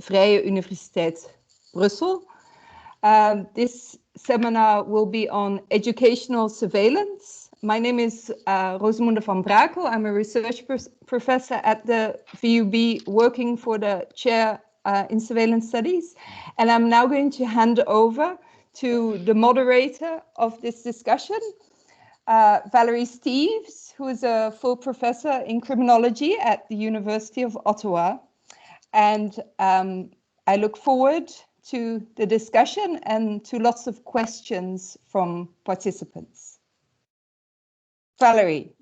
Vrije Universiteit Brussel. This seminar will be on educational surveillance. My name is Rosamunde van Brakel. I'm a research professor at the VUB working for the chair in surveillance studies. And I'm now going to hand over to the moderator of this discussion, Valerie Steeves, who is a full professor in criminology at the University of Ottawa. And I look forward to the discussion and to lots of questions from participants. Valerie.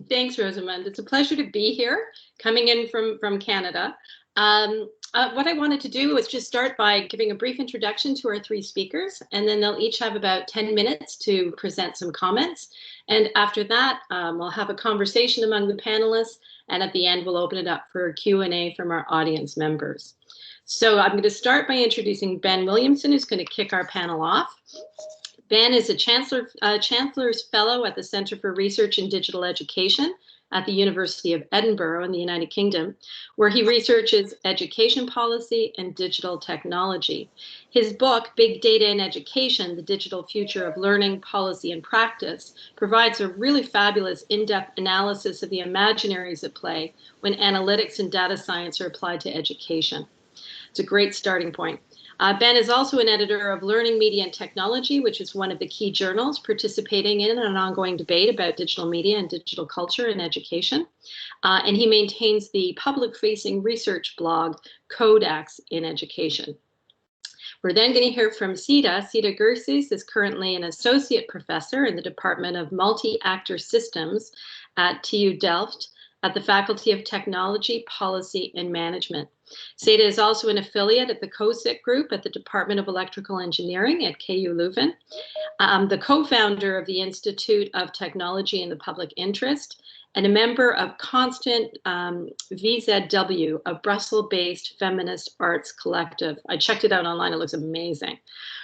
Thanks, Rosamund. It's a pleasure to be here, coming in from Canada. What I wanted to do was just start by giving a brief introduction to our three speakers, and then they'll each have about 10 minutes to present some comments. And after that, we'll have a conversation among the panelists, and at the end, we'll open it up for Q&A from our audience members. So I'm going to start by introducing Ben Williamson, who's going to kick our panel off. Ben is a Chancellor's Fellow at the Centre for Research in Digital Education at the University of Edinburgh in the United Kingdom, where he researches education policy and digital technology. His book, Big Data in Education, The Digital Future of Learning, Policy and Practice, provides a really fabulous in-depth analysis of the imaginaries at play when analytics and data science are applied to education. It's a great starting point. Ben is also an editor of Learning, Media and Technology, which is one of the key journals participating in an ongoing debate about digital media and digital culture in education. And he maintains the public-facing research blog, Codex in Education. We're then going to hear from Seda. Seda Gürses is currently an associate professor in the Department of Multi-Actor Systems at TU Delft at the Faculty of Technology, Policy and Management. Seda is also an affiliate at the COSIC group at the Department of Electrical Engineering at KU Leuven, the co-founder of the Institute of Technology in the Public Interest, and a member of Constant VZW, a Brussels-based feminist arts collective. I checked it out online, it looks amazing.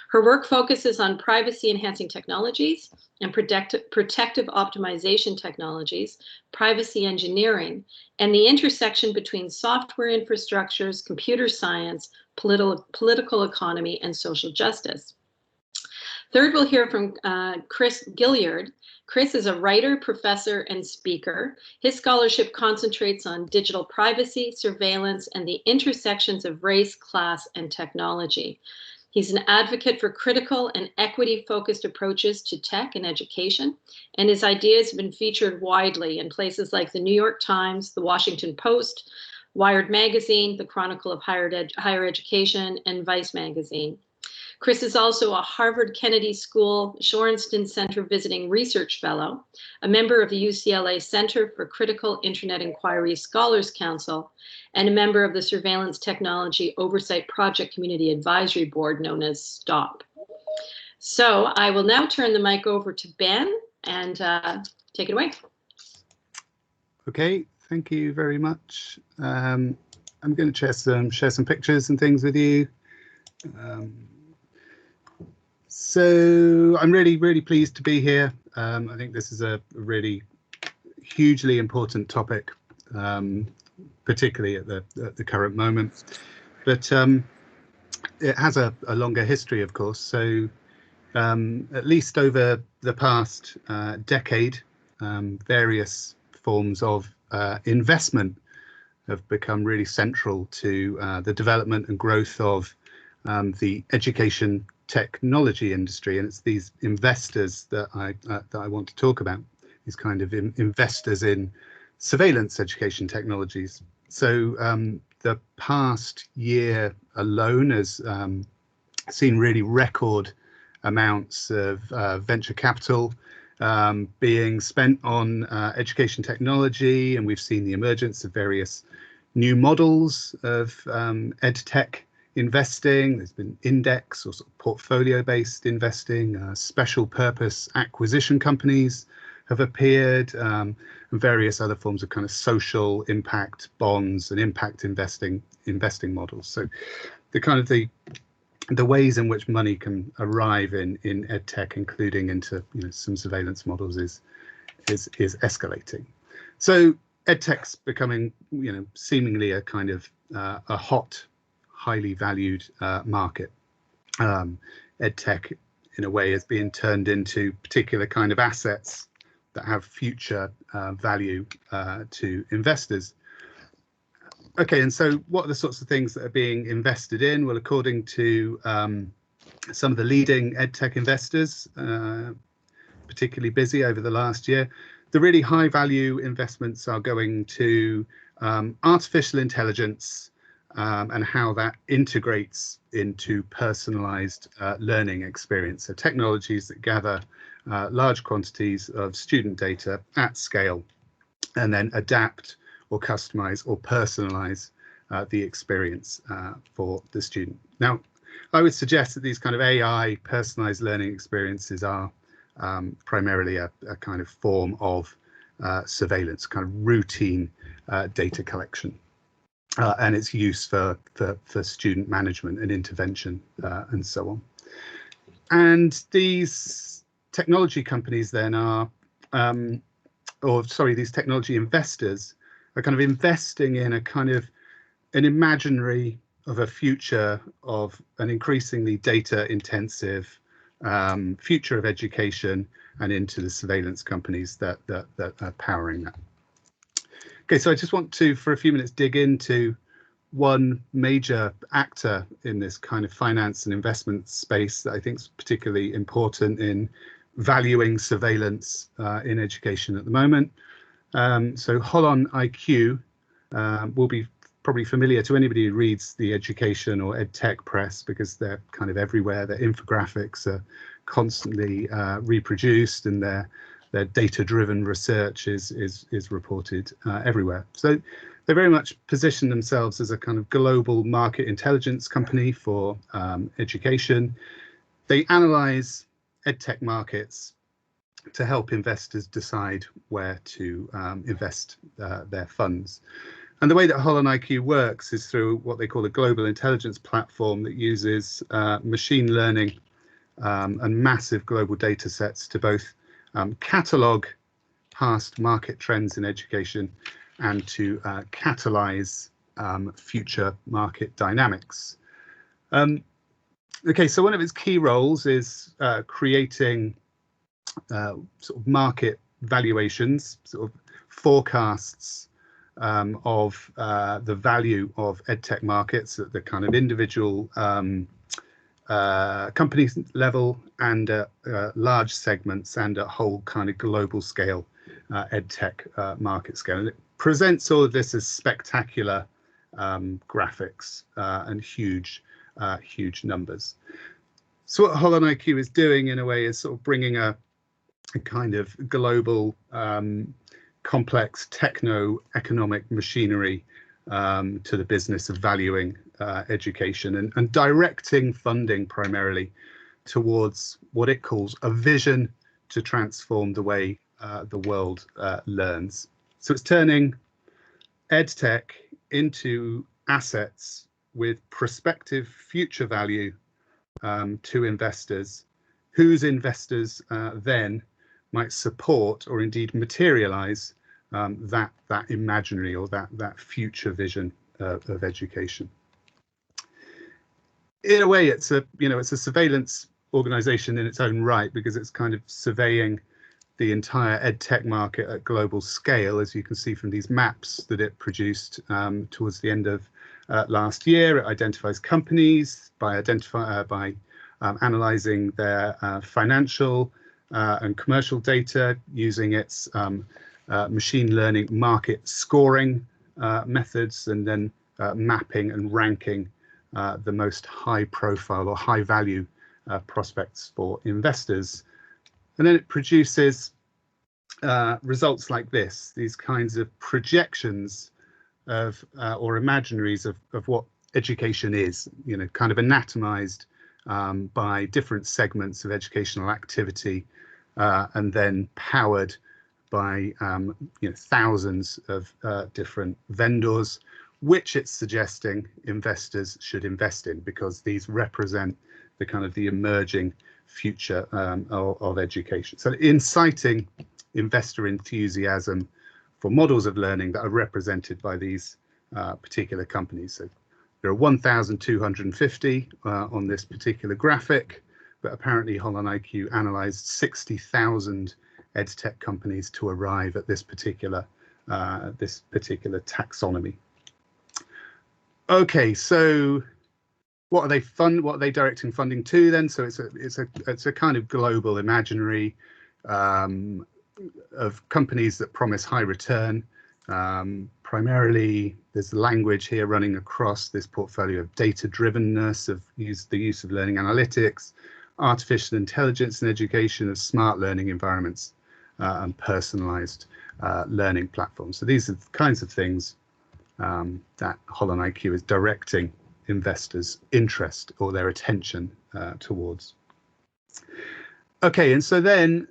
Her work focuses on privacy-enhancing technologies and protective optimization technologies, privacy engineering, and the intersection between software infrastructures, computer science, political economy, and social justice. Third, we'll hear from Chris Gilliard. Chris is a writer, professor, and speaker. His scholarship concentrates on digital privacy, surveillance, and the intersections of race, class, and technology. He's an advocate for critical and equity-focused approaches to tech and education, and his ideas have been featured widely in places like the New York Times, the Washington Post, Wired Magazine, the Chronicle of Higher Education, and Vice Magazine. Chris is also a Harvard Kennedy School Shorenstein Center Visiting Research Fellow, a member of the UCLA Center for Critical Internet Inquiry Scholars Council, and a member of the Surveillance Technology Oversight Project Community Advisory Board, known as STOP. So I will now turn the mic over to Ben and take it away. Okay, thank you very much. I'm going to share some pictures and things with you. So I'm really pleased to be here. I think this is a really hugely important topic, particularly at the current moment. But it has a longer history, of course. So at least over the past decade, various forms of investment have become really central to the development and growth of the education technology industry, and it's these investors that I want to talk about, these kind of investors in surveillance education technologies. So the past year alone has seen really record amounts of venture capital being spent on education technology, and we've seen the emergence of various new models of edtech investing. There's been index or sort of portfolio-based investing, special purpose acquisition companies have appeared, and various other forms of kind of social impact bonds and impact investing models. So the kind of the ways in which money can arrive in edtech, including into some surveillance models, is escalating. So edtech's becoming seemingly a kind of a hot highly valued market. EdTech, in a way, is being turned into particular kind of assets that have future value to investors. Okay, and so what are the sorts of things that are being invested in? Well, according to some of the leading EdTech investors, particularly busy over the last year, the really high value investments are going to artificial intelligence and how that integrates into personalized learning experience. So technologies that gather large quantities of student data at scale and then adapt or customize or personalize the experience for the student. Now, I would suggest that these kind of AI personalized learning experiences are primarily a kind of form of surveillance, kind of routine data collection. And its use for student management and intervention and so on. And these technology companies then are, these technology investors are kind of investing in a kind of an imaginary of a future of an increasingly data intensive future of education and into the surveillance companies that are powering that. Okay, so I just want to, for a few minutes, dig into one major actor in this kind of finance and investment space that I think is particularly important in valuing surveillance in education at the moment. So Holon IQ will be probably familiar to anybody who reads the education or edtech press, because they're kind of everywhere. Their infographics are constantly reproduced, and their data-driven research is reported everywhere. So they very much position themselves as a kind of global market intelligence company for education. They analyze edtech markets to help investors decide where to invest their funds. And the way that Holon IQ works is through what they call a global intelligence platform that uses machine learning and massive global data sets to both catalog past market trends in education and to catalyze future market dynamics. Okay, so one of its key roles is creating sort of market valuations, sort of forecasts of the value of edtech markets at the kind of individual company level and large segments and a whole kind of global scale edtech market scale. And it presents all of this as spectacular graphics and huge numbers. So what Holon IQ is doing in a way is sort of bringing a kind of global complex techno-economic machinery to the business of valuing education and directing funding primarily towards what it calls a vision to transform the way the world learns. So it's turning edtech into assets with prospective future value to investors, whose investors then might support or indeed materialize that imaginary or that future vision of education. In a way, it's a surveillance organization in its own right, because it's kind of surveying the entire edtech market at global scale, as you can see from these maps that it produced towards the end of last year. It identifies companies by analyzing their financial and commercial data using its machine learning market scoring methods, and then mapping and ranking the most high profile or high value prospects for investors. And then it produces results like this, these kinds of projections of or imaginaries of what education is, kind of anatomized by different segments of educational activity, and then powered by thousands of different vendors, which it's suggesting investors should invest in, because these represent the kind of the emerging future of education. So inciting investor enthusiasm for models of learning that are represented by these particular companies. So There are 1,250 on this particular graphic, but apparently Holon IQ analysed 60,000 edtech companies to arrive at this particular taxonomy. Okay, so what are they directing funding to then? So it's a kind of global imaginary of companies that promise high return. Primarily, there's the language here running across this portfolio of data-drivenness, of the use of learning analytics, artificial intelligence in education, of smart learning environments, and personalised learning platforms. So these are the kinds of things that Holon IQ is directing investors' interest or their attention towards. Okay, and so then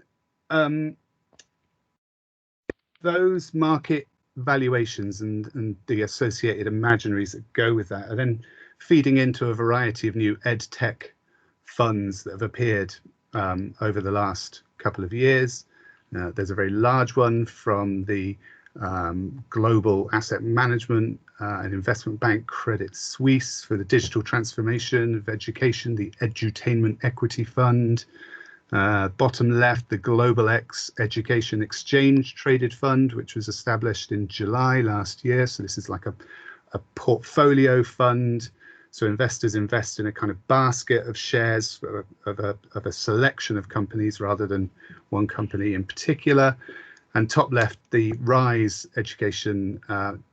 those market valuations and the associated imaginaries that go with that are then feeding into a variety of new ed tech funds that have appeared over the last couple of years. There's a very large one from the global asset management and investment bank Credit Suisse for the digital transformation of education, the Edutainment Equity Fund. Bottom left, the Global X Education Exchange Traded Fund, which was established in July last year. So this is like a portfolio fund. So investors invest in a kind of basket of shares of a selection of companies rather than one company in particular. And top left, the RISE Education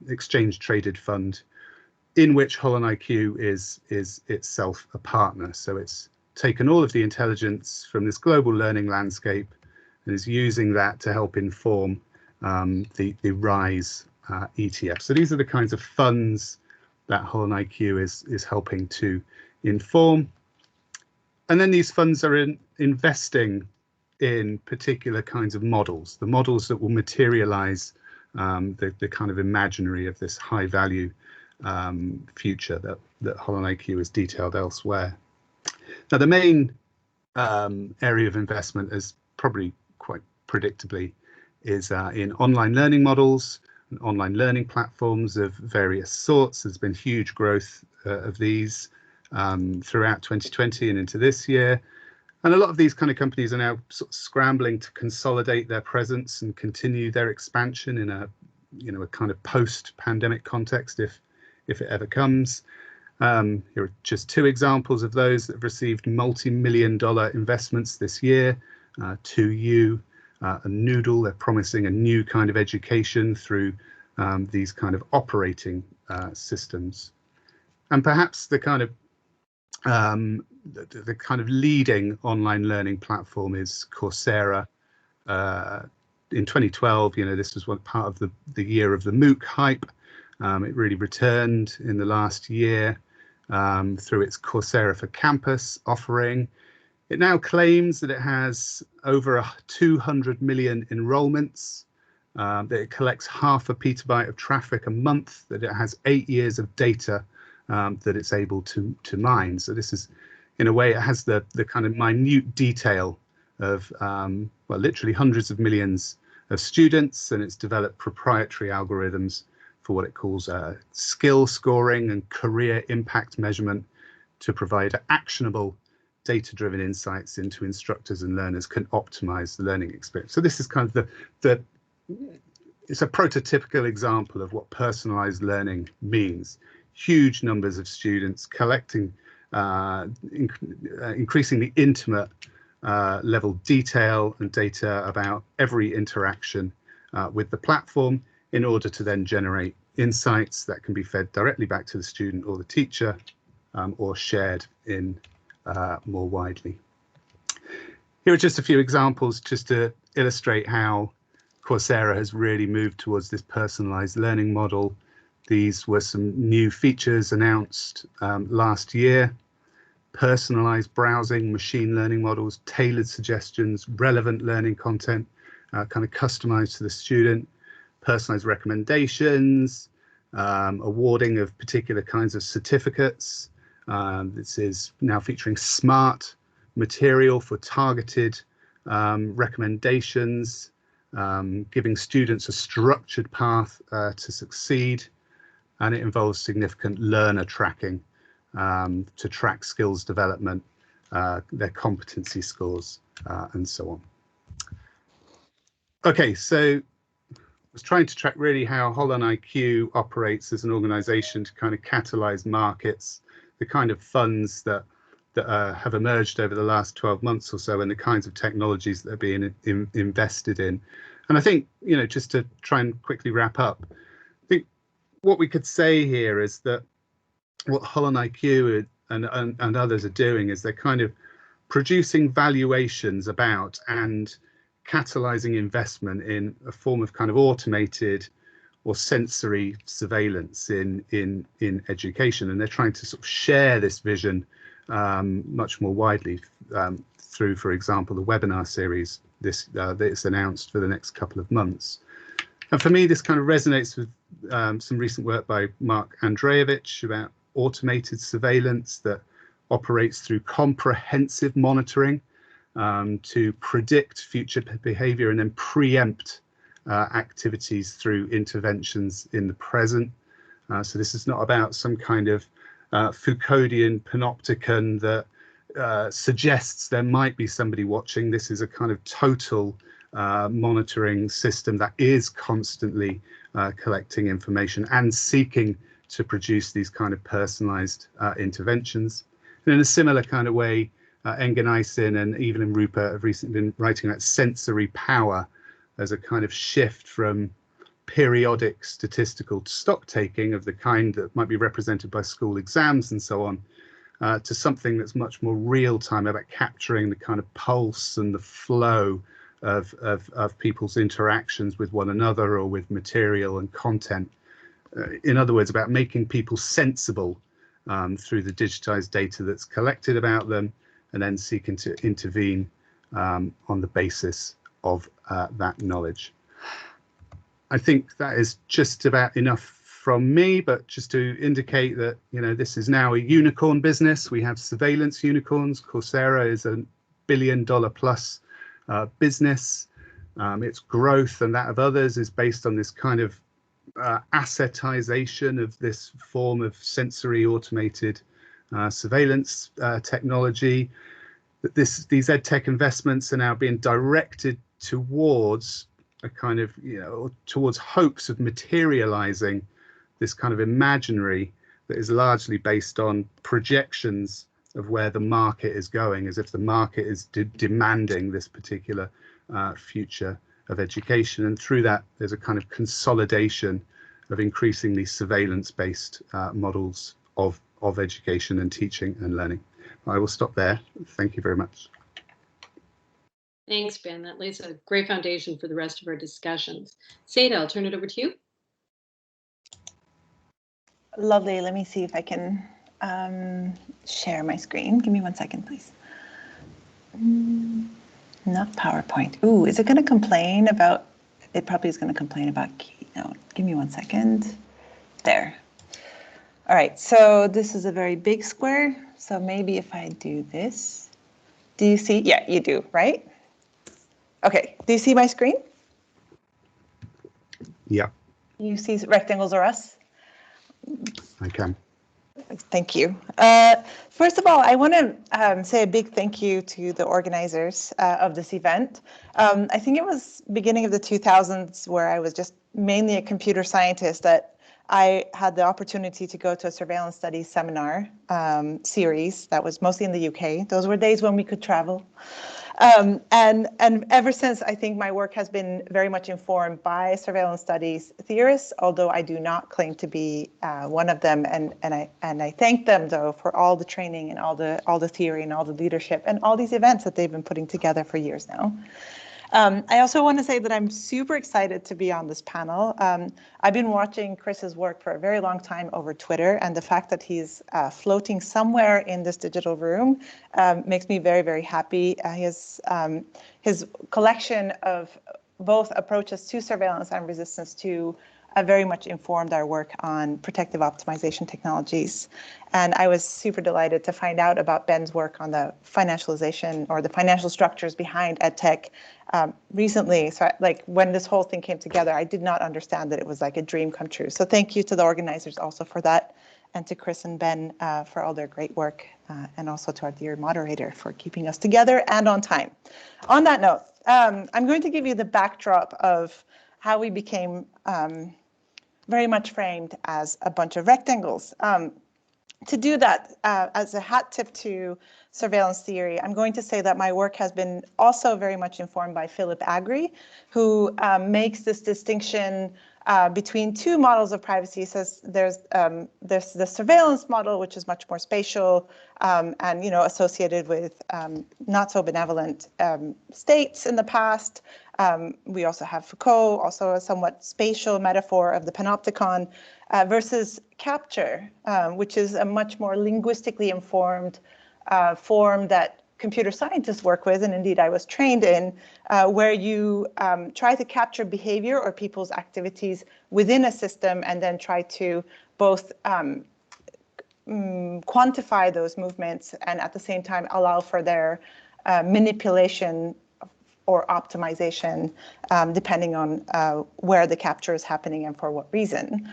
Exchange Traded Fund, in which Holon IQ is itself a partner. So it's taken all of the intelligence from this global learning landscape and is using that to help inform the RISE ETF. So these are the kinds of funds that Holon IQ is helping to inform. And then these funds are investing in particular kinds of models, the models that will materialize the kind of imaginary of this high value future that Holon IQ has detailed elsewhere. Now, the main area of investment, is probably quite predictably, is in online learning models and online learning platforms of various sorts. There's been huge growth of these throughout 2020 and into this year. And a lot of these kind of companies are now sort of scrambling to consolidate their presence and continue their expansion in a kind of post-pandemic context, if it ever comes. Here are just two examples of those that have received multi-million-dollar investments this year. 2U and Noodle, they're promising a new kind of education through these kind of operating systems. And perhaps the kind of leading online learning platform is Coursera. In 2012, this was part of the year of the MOOC hype. It really returned in the last year through its Coursera for Campus offering. It now claims that it has over 200 million enrollments, that it collects 0.5 petabyte of traffic a month, that it has 8 years of data that it's able to mine. So this is, in a way, it has the kind of minute detail of, well, literally hundreds of millions of students, and it's developed proprietary algorithms for what it calls skill scoring and career impact measurement to provide actionable data-driven insights into instructors and learners can optimize the learning experience. So this is kind of it's a prototypical example of what personalized learning means. Huge numbers of students collecting increasingly intimate level detail and data about every interaction with the platform in order to then generate insights that can be fed directly back to the student or the teacher or shared in more widely. Here are just a few examples just to illustrate how Coursera has really moved towards this personalized learning model. These were some new features announced last year: personalized browsing, machine learning models, tailored suggestions, relevant learning content, kind of customized to the student, personalized recommendations, awarding of particular kinds of certificates. This is now featuring smart material for targeted recommendations, giving students a structured path to succeed. and it involves significant learner tracking to track skills development, their competency scores, and so on. Okay, so I was trying to track really how Holon IQ operates as an organization to kind of catalyze markets, the kind of funds that have emerged over the last 12 months or so, and the kinds of technologies that are being invested in. And I think, you know, just to try and quickly wrap up, I think what we could say here is that what Holon IQ and others are doing is they're kind of producing valuations about and catalyzing investment in a form of kind of automated or sensory surveillance in education, and they're trying to sort of share this vision much more widely through, for example, the webinar series that's announced for the next couple of months. And for me, this kind of resonates with some recent work by Mark Andreevich about automated surveillance that operates through comprehensive monitoring to predict future behavior and then preempt activities through interventions in the present. So this is not about some kind of Foucauldian panopticon that suggests there might be somebody watching. This is a kind of total monitoring system that is constantly collecting information and seeking to produce these kind of personalized interventions. And in a similar kind of way, Engenisen and Evelyn Rupert have recently been writing about sensory power as a kind of shift from periodic statistical stock taking of the kind that might be represented by school exams and so on, to something that's much more real time, about capturing the kind of pulse and the flow of people's interactions with one another or with material and content. In other words, about making people sensible through the digitized data that's collected about them, and then seeking to intervene on the basis of that knowledge. I think that is just about enough from me, but just to indicate that, you know, this is now a unicorn business. We have surveillance unicorns. Coursera is $1 billion plus business. Its growth and that of others is based on this kind of assetization of this form of sensory automated surveillance technology. That these ed tech investments are now being directed towards a kind of, you know, towards hopes of materializing this kind of imaginary that is largely based on projections of where the market is going, as if the market is demanding this particular future of education. And through that, there's a kind of consolidation of increasingly surveillance-based models of education and teaching and learning. I will stop there. Thank you very much. Thanks, Ben. That lays a great foundation for the rest of our discussions. Seda, I'll turn it over to you. Lovely. Let me see if I can share my screen. Give me 1 second, please. Not PowerPoint. Ooh, is it going to complain about, it probably is going to complain about Keynote. Give me 1 second. There. All right, so this is a very big square. So maybe if I do this, do you see? Yeah, you do, right? Okay, do you see my screen? Yeah. You see rectangles or us? I can. Thank you. First of all, I want to say a big thank you to the organizers of this event. I think it was beginning of the 2000s where I was just mainly a computer scientist that I had the opportunity to go to a surveillance studies seminar series that was mostly in the UK. Those were days when we could travel. And ever since, I think my work has been very much informed by surveillance studies theorists, although I do not claim to be one of them. And I thank them, though, for all the training and all the theory and all the leadership and all these events that they've been putting together for years now. I also want to say that I'm super excited to be on this panel. I've been watching Chris's work for a very long time over Twitter, and the fact that he's floating somewhere in this digital room makes me very, very happy. His collection of both approaches to surveillance and resistance to very much informed our work on protective optimization technologies. And I was super delighted to find out about Ben's work on the financialization or the financial structures behind EdTech recently. So like when this whole thing came together, I did not understand that it was like a dream come true. So thank you to the organizers also for that, and to Chris and Ben for all their great work, and also to our dear moderator for keeping us together and on time. On that note, I'm going to give you the backdrop of how we became very much framed as a bunch of rectangles. To do that, as a hat tip to surveillance theory, I'm going to say that my work has been also very much informed by Philip Agri, who makes this distinction between two models of privacy. He says there's the surveillance model, which is much more spatial and associated with not so benevolent states in the past. We also have Foucault, also a somewhat spatial metaphor of the panopticon, versus capture, which is a much more linguistically informed form that computer scientists work with, and indeed I was trained in, where you try to capture behavior or people's activities within a system and then try to both quantify those movements and at the same time allow for their manipulation or optimization, depending on where the capture is happening and for what reason.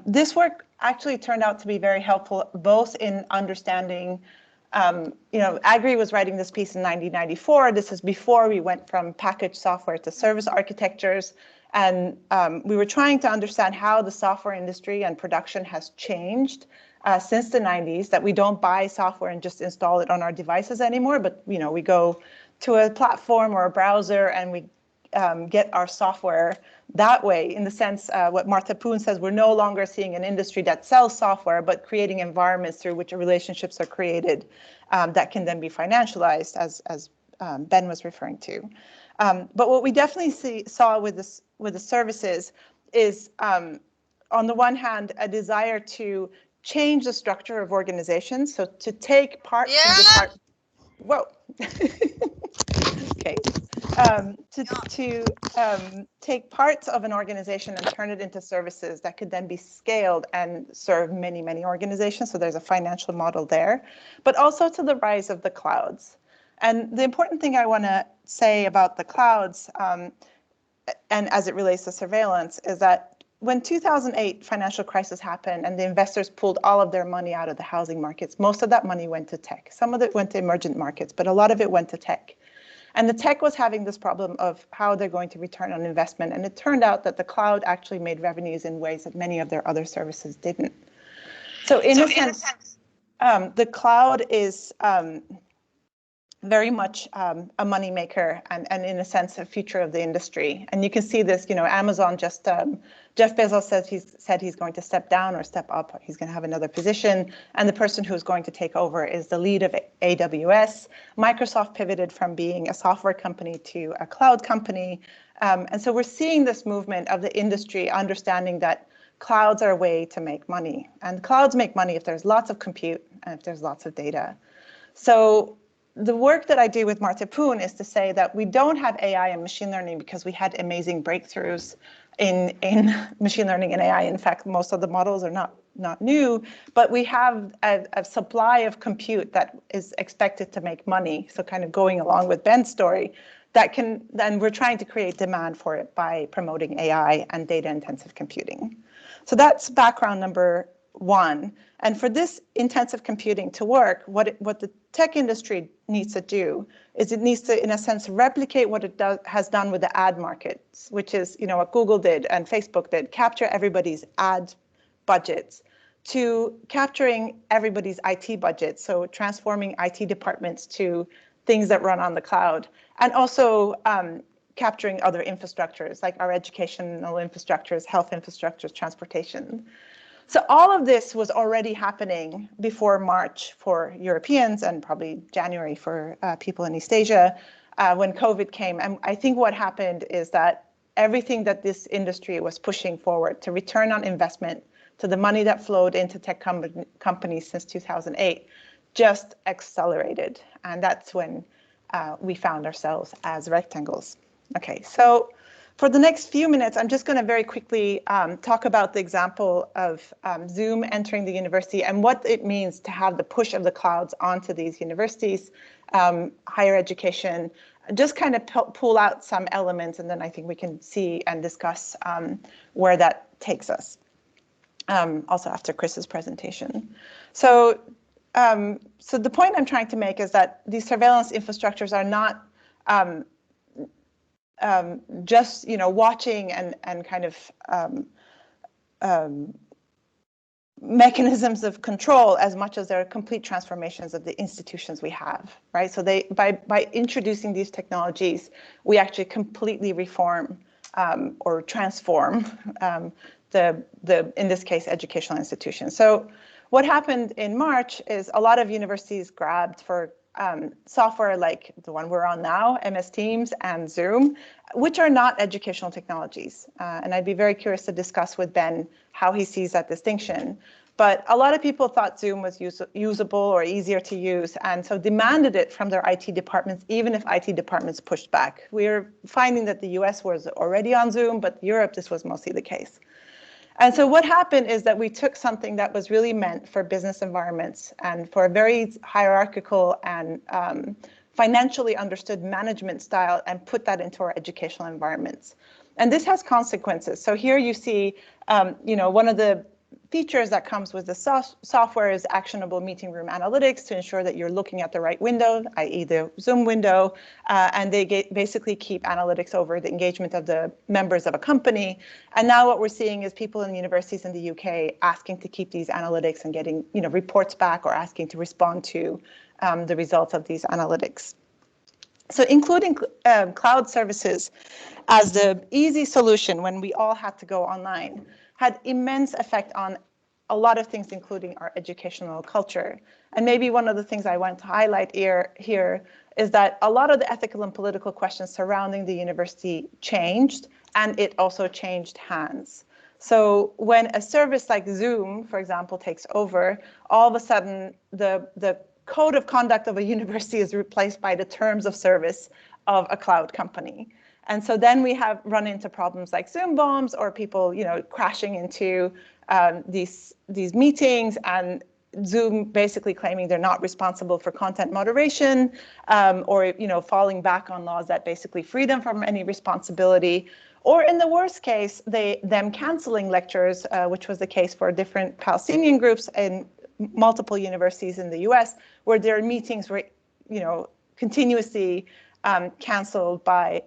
This work actually turned out to be very helpful, both in understanding, Agri was writing this piece in 1994. This is before we went from packaged software to service architectures. And we were trying to understand how the software industry and production has changed since the 90s, that we don't buy software and just install it on our devices anymore, but we go to a platform or a browser and we get our software that way. In the sense, what Martha Poon says, we're no longer seeing an industry that sells software, but creating environments through which relationships are created that can then be financialized, as Ben was referring to. But what we definitely saw with the services is, on the one hand, a desire to change the structure of organizations, so to take part from the okay. To take parts of an organization and turn it into services that could then be scaled and serve many, many organizations. So there's a financial model there, but also to the rise of the clouds. And the important thing I want to say about the clouds, and as it relates to surveillance, is that when 2008 financial crisis happened and the investors pulled all of their money out of the housing markets, most of that money went to tech. Some of it went to emergent markets, but a lot of it went to tech. And the tech was having this problem of how they're going to return on investment. And it turned out that the cloud actually made revenues in ways that many of their other services didn't. So in a sense, the cloud is very much a moneymaker and in a sense a future of the industry. And you can see this, Amazon just, Jeff Bezos said he's going to step down or step up. He's going to have another position. And the person who's going to take over is the lead of AWS. Microsoft pivoted from being a software company to a cloud company. And so we're seeing this movement of the industry understanding that clouds are a way to make money. And clouds make money if there's lots of compute and if there's lots of data. So the work that I do with Martha Poon is to say that we don't have AI and machine learning because we had amazing breakthroughs in machine learning and AI. In fact, most of the models are not new, but we have a supply of compute that is expected to make money. So kind of going along with Ben's story, then we're trying to create demand for it by promoting AI and data intensive computing. So that's background number one. And for this intensive computing to work, what the tech industry needs to do is it needs to, in a sense, replicate what it has done with the ad markets, which is what Google did and Facebook did, capture everybody's ad budgets, to capturing everybody's IT budgets, so transforming IT departments to things that run on the cloud, and also capturing other infrastructures like our educational infrastructures, health infrastructures, transportation. So all of this was already happening before March for Europeans and probably January for people in East Asia when COVID came. And I think what happened is that everything that this industry was pushing forward to return on investment, to the money that flowed into tech companies since 2008, just accelerated. And that's when we found ourselves as rectangles. Okay, so For the next few minutes, I'm just going to very quickly talk about the example of Zoom entering the university and what it means to have the push of the clouds onto these universities, higher education, just kind of pull out some elements, and then I think we can see and discuss where that takes us. Also after Chris's presentation. So the point I'm trying to make is that these surveillance infrastructures are not just watching and kind of mechanisms of control as much as they're complete transformations of the institutions we have, right? So by introducing these technologies, we actually completely reform or transform the in this case educational institutions. So what happened in March is a lot of universities grabbed for software like the one we're on now, MS Teams and Zoom, which are not educational technologies. And I'd be very curious to discuss with Ben how he sees that distinction. But a lot of people thought Zoom was usable or easier to use, and so demanded it from their IT departments, even if IT departments pushed back. We're finding that the US was already on Zoom, but Europe, this was mostly the case. And so what happened is that we took something that was really meant for business environments and for a very hierarchical and financially understood management style and put that into our educational environments. And this has consequences. So here you see, one of the features that comes with the software is actionable meeting room analytics to ensure that you're looking at the right window, i.e. the Zoom window, and they basically keep analytics over the engagement of the members of a company. And now what we're seeing is people in universities in the UK asking to keep these analytics and getting reports back or asking to respond to the results of these analytics. So including cloud services as the easy solution when we all had to go online had immense effect on a lot of things, including our educational culture. And maybe one of the things I want to highlight here is that a lot of the ethical and political questions surrounding the university changed, and it also changed hands. So when a service like Zoom, for example, takes over, all of a sudden the code of conduct of a university is replaced by the terms of service of a cloud company. And so then we have run into problems like Zoom bombs or people, crashing into these meetings, and Zoom basically claiming they're not responsible for content moderation, or falling back on laws that basically free them from any responsibility. Or in the worst case, them canceling lectures, which was the case for different Palestinian groups in multiple universities in the US, where their meetings were, continuously canceled by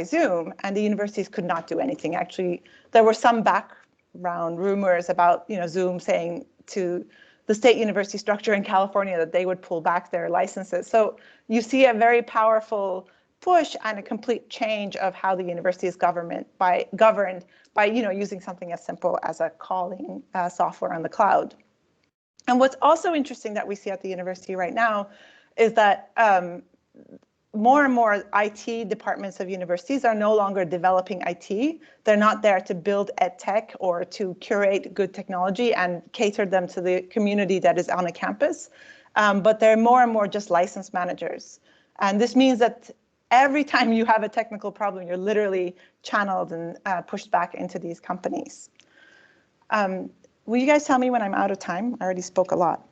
Zoom, and the universities could not do anything. Actually, there were some background rumors about Zoom saying to the state university structure in California that they would pull back their licenses. So you see a very powerful push and a complete change of how the university is governed by using something as simple as a calling software on the cloud. And what's also interesting that we see at the university right now is that more and more IT departments of universities are no longer developing IT. They're not there to build ed tech or to curate good technology and cater them to the community that is on a campus, but they're more and more just license managers. And this means that every time you have a technical problem, you're literally channeled and pushed back into these companies. Will you guys tell me when I'm out of time? I already spoke a lot.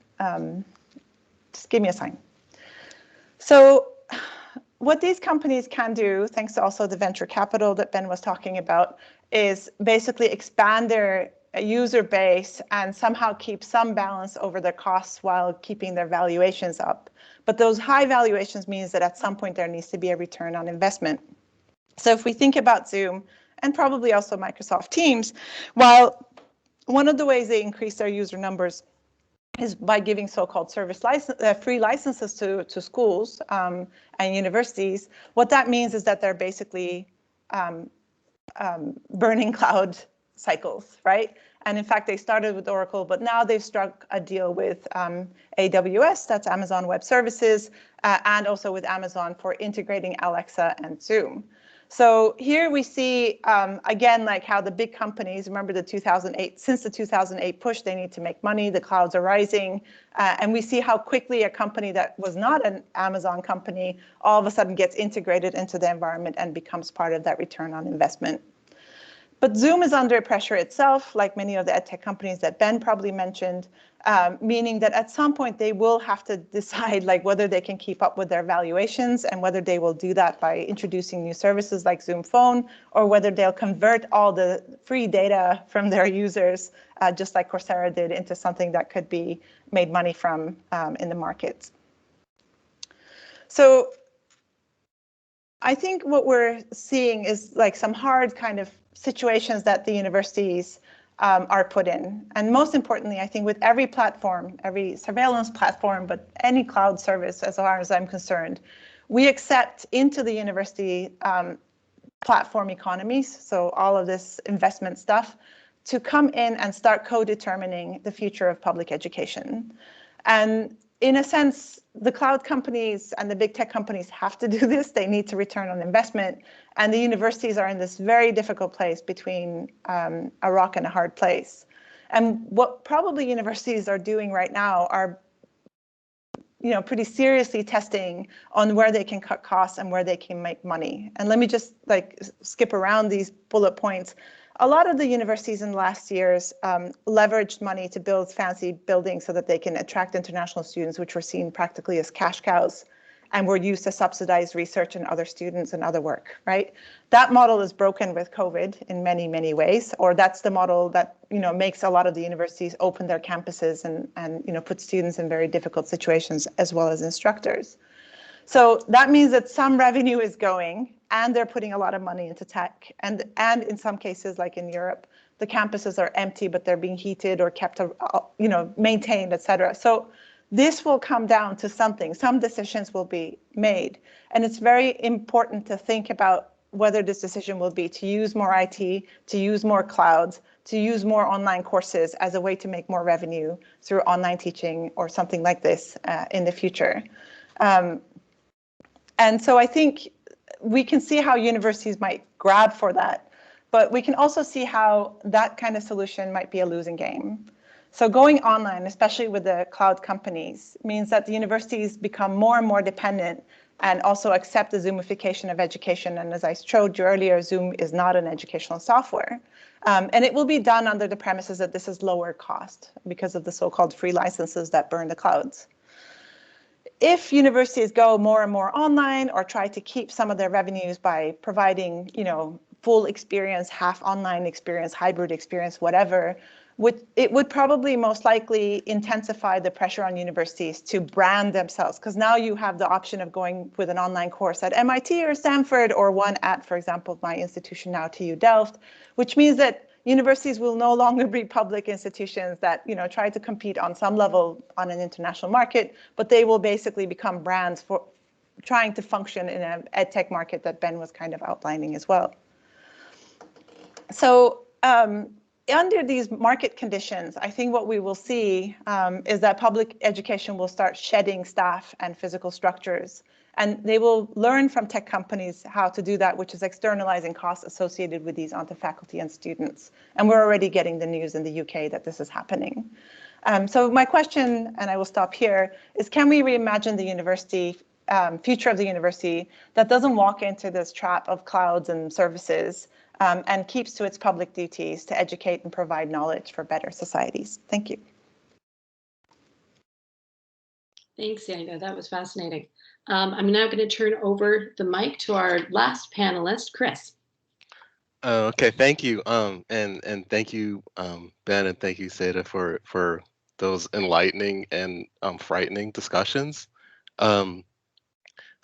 Just give me a sign. So what these companies can do, thanks to also the venture capital that Ben was talking about, is basically expand their user base and somehow keep some balance over their costs while keeping their valuations up. But those high valuations means that at some point there needs to be a return on investment. So if we think about Zoom and probably also Microsoft Teams, while one of the ways they increase their user numbers is by giving so-called free licenses to schools and universities. What that means is that they're basically burning cloud cycles, right? And in fact, they started with Oracle, but now they've struck a deal with AWS, that's Amazon Web Services, and also with Amazon for integrating Alexa and Zoom. So here we see, again, like how the big companies, remember since the 2008 push, they need to make money, the clouds are rising, and we see how quickly a company that was not an Amazon company all of a sudden gets integrated into the environment and becomes part of that return on investment. But Zoom is under pressure itself, like many of the edtech companies that Ben probably mentioned, meaning that at some point they will have to decide like whether they can keep up with their valuations and whether they will do that by introducing new services like Zoom Phone, or whether they'll convert all the free data from their users, just like Coursera did, into something that could be made money from in the markets. So I think what we're seeing is like some hard kind of situations that the universities are put in. And most importantly, I think with every platform, every surveillance platform, but any cloud service, as far as I'm concerned, we accept into the university platform economies, so all of this investment stuff, to come in and start co-determining the future of public education. And in a sense, the cloud companies and the big tech companies have to do this. They need to return on investment. And the universities are in this very difficult place between a rock and a hard place. And what probably universities are doing right now are pretty seriously testing on where they can cut costs and where they can make money. And let me just like skip around these bullet points. A lot of the universities in the last years leveraged money to build fancy buildings so that they can attract international students, which were seen practically as cash cows and were used to subsidize research and other students and other work, right? That model is broken with COVID in many, many ways, or that's the model that makes a lot of the universities open their campuses and put students in very difficult situations as well as instructors. So that means that some revenue is going and they're putting a lot of money into tech. And in some cases, like in Europe, the campuses are empty, but they're being heated or kept, maintained, et cetera. So this will come down to something. Some decisions will be made. And it's very important to think about whether this decision will be to use more IT, to use more clouds, to use more online courses as a way to make more revenue through online teaching or something like this in the future. And so I think we can see how universities might grab for that, but we can also see how that kind of solution might be a losing game. So going online, especially with the cloud companies, means that the universities become more and more dependent and also accept the Zoomification of education. And as I showed you earlier, Zoom is not an educational software. And it will be done under the premises that this is lower cost because of the so-called free licenses that burn the clouds. If universities go more and more online or try to keep some of their revenues by providing, full experience, half online experience, hybrid experience, whatever, it would probably most likely intensify the pressure on universities to brand themselves, because now you have the option of going with an online course at MIT or Stanford, or one at, for example, my institution now, TU Delft, which means that universities will no longer be public institutions that try to compete on some level on an international market, but they will basically become brands for trying to function in an ed tech market that Ben was kind of outlining as well. So under these market conditions, I think what we will see is that public education will start shedding staff and physical structures. And they will learn from tech companies how to do that, which is externalizing costs associated with these onto faculty and students. And we're already getting the news in the UK that this is happening. So my question, and I will stop here, is can we reimagine the university, future of the university that doesn't walk into this trap of clouds and services and keeps to its public duties to educate and provide knowledge for better societies? Thank you. Thanks, Seda. That was fascinating. I'm now going to turn over the mic to our last panelist, Chris. Okay, thank you. And thank you, Ben, and thank you, Seda, for those enlightening and frightening discussions.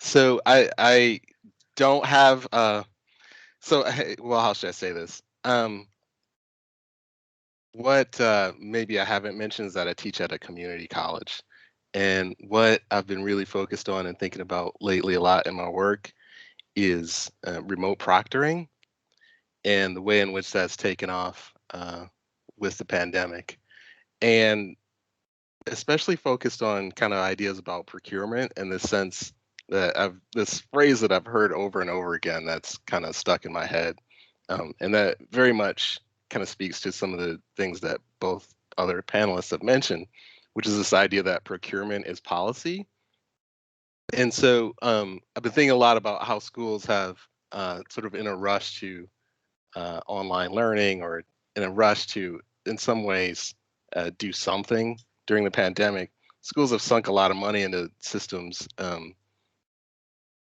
So I don't have well, how should I say this? What maybe I haven't mentioned is that I teach at a community college. And what I've been really focused on and thinking about lately a lot in my work is remote proctoring and the way in which that's taken off with the pandemic. And especially focused on kind of ideas about procurement in the sense this phrase that I've heard over and over again that's kind of stuck in my head, and that very much kind of speaks to some of the things that both other panelists have mentioned, which is this idea that procurement is policy. And so I've been thinking a lot about how schools have sort of in a rush to online learning, or in a rush to, in some ways, do something during the pandemic. Schools have sunk a lot of money into systems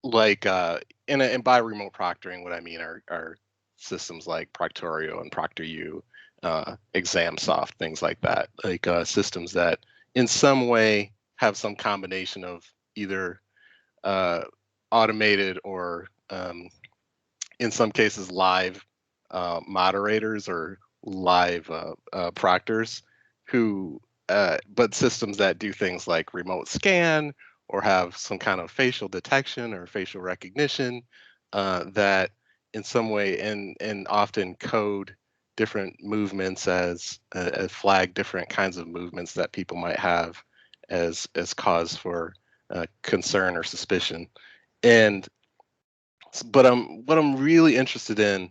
like, and by remote proctoring, what I mean are systems like Proctorio and ProctorU, ExamSoft, things like that, like systems that in some way have some combination of either automated or in some cases live moderators or live proctors who, but systems that do things like remote scan or have some kind of facial detection or facial recognition that in some way and often code different movements as flag different kinds of movements that people might have as cause for concern or suspicion. And but what I'm really interested in,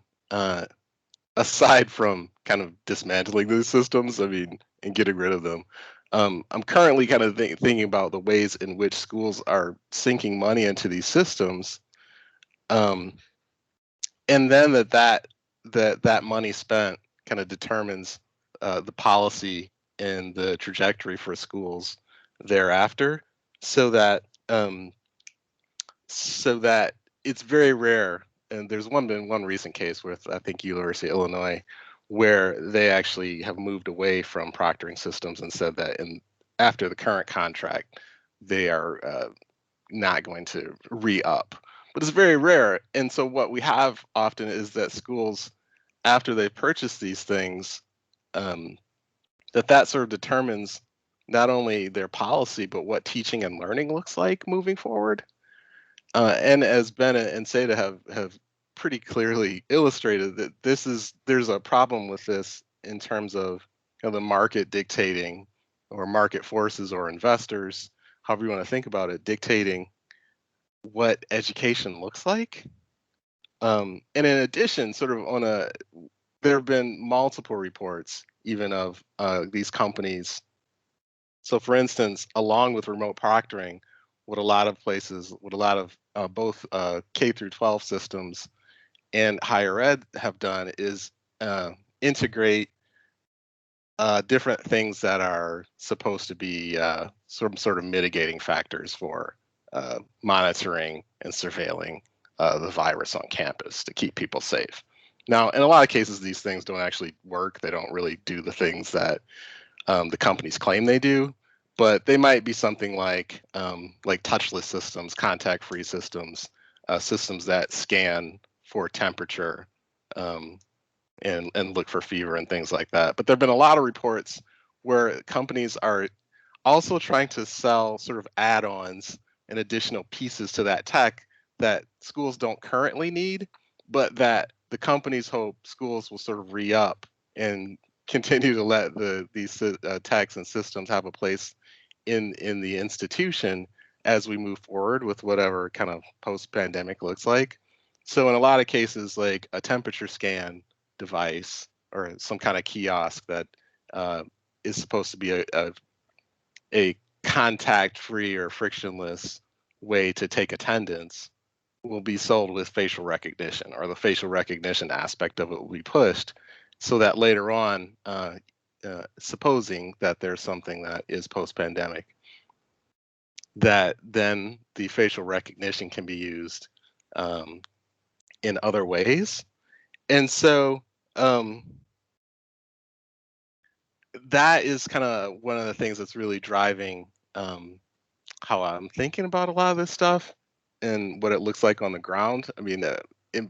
aside from kind of dismantling these systems, I mean, and getting rid of them, I'm currently kind of thinking about the ways in which schools are sinking money into these systems, and then that money spent kind of determines the policy and the trajectory for schools thereafter, so that it's very rare. And there's been one recent case with, I think, University of Illinois, where they actually have moved away from proctoring systems and said that after the current contract, they are not going to re-up. But it's very rare. And so what we have often is that schools, after they purchase these things, that sort of determines not only their policy, but what teaching and learning looks like moving forward. And as Ben and Seda have pretty clearly illustrated, that there's a problem with this in terms of the market dictating, or market forces or investors, however you want to think about it, dictating what education looks like. And in addition, sort of there have been multiple reports even of these companies. So for instance, along with remote proctoring, what a lot of both K through 12 systems and higher ed have done is integrate different things that are supposed to be some sort of mitigating factors for monitoring and surveilling the virus on campus to keep people safe. Now, in a lot of cases, these things don't actually work. They don't really do the things that the companies claim they do. But they might be something like touchless systems, contact-free systems, systems that scan for temperature and look for fever and things like that. But there have been a lot of reports where companies are also trying to sell sort of add-ons and additional pieces to that tech that schools don't currently need, but that the companies hope schools will sort of re-up and continue to let these techs and systems have a place in the institution as we move forward with whatever kind of post-pandemic looks like. So in a lot of cases, like a temperature scan device or some kind of kiosk that is supposed to be a contact-free or frictionless way to take attendance will be sold with facial recognition, or the facial recognition aspect of it will be pushed, so that later on, supposing that there's something that is post-pandemic, that then the facial recognition can be used in other ways. And so that is kind of one of the things that's really driving how I'm thinking about a lot of this stuff and what it looks like on the ground. I mean,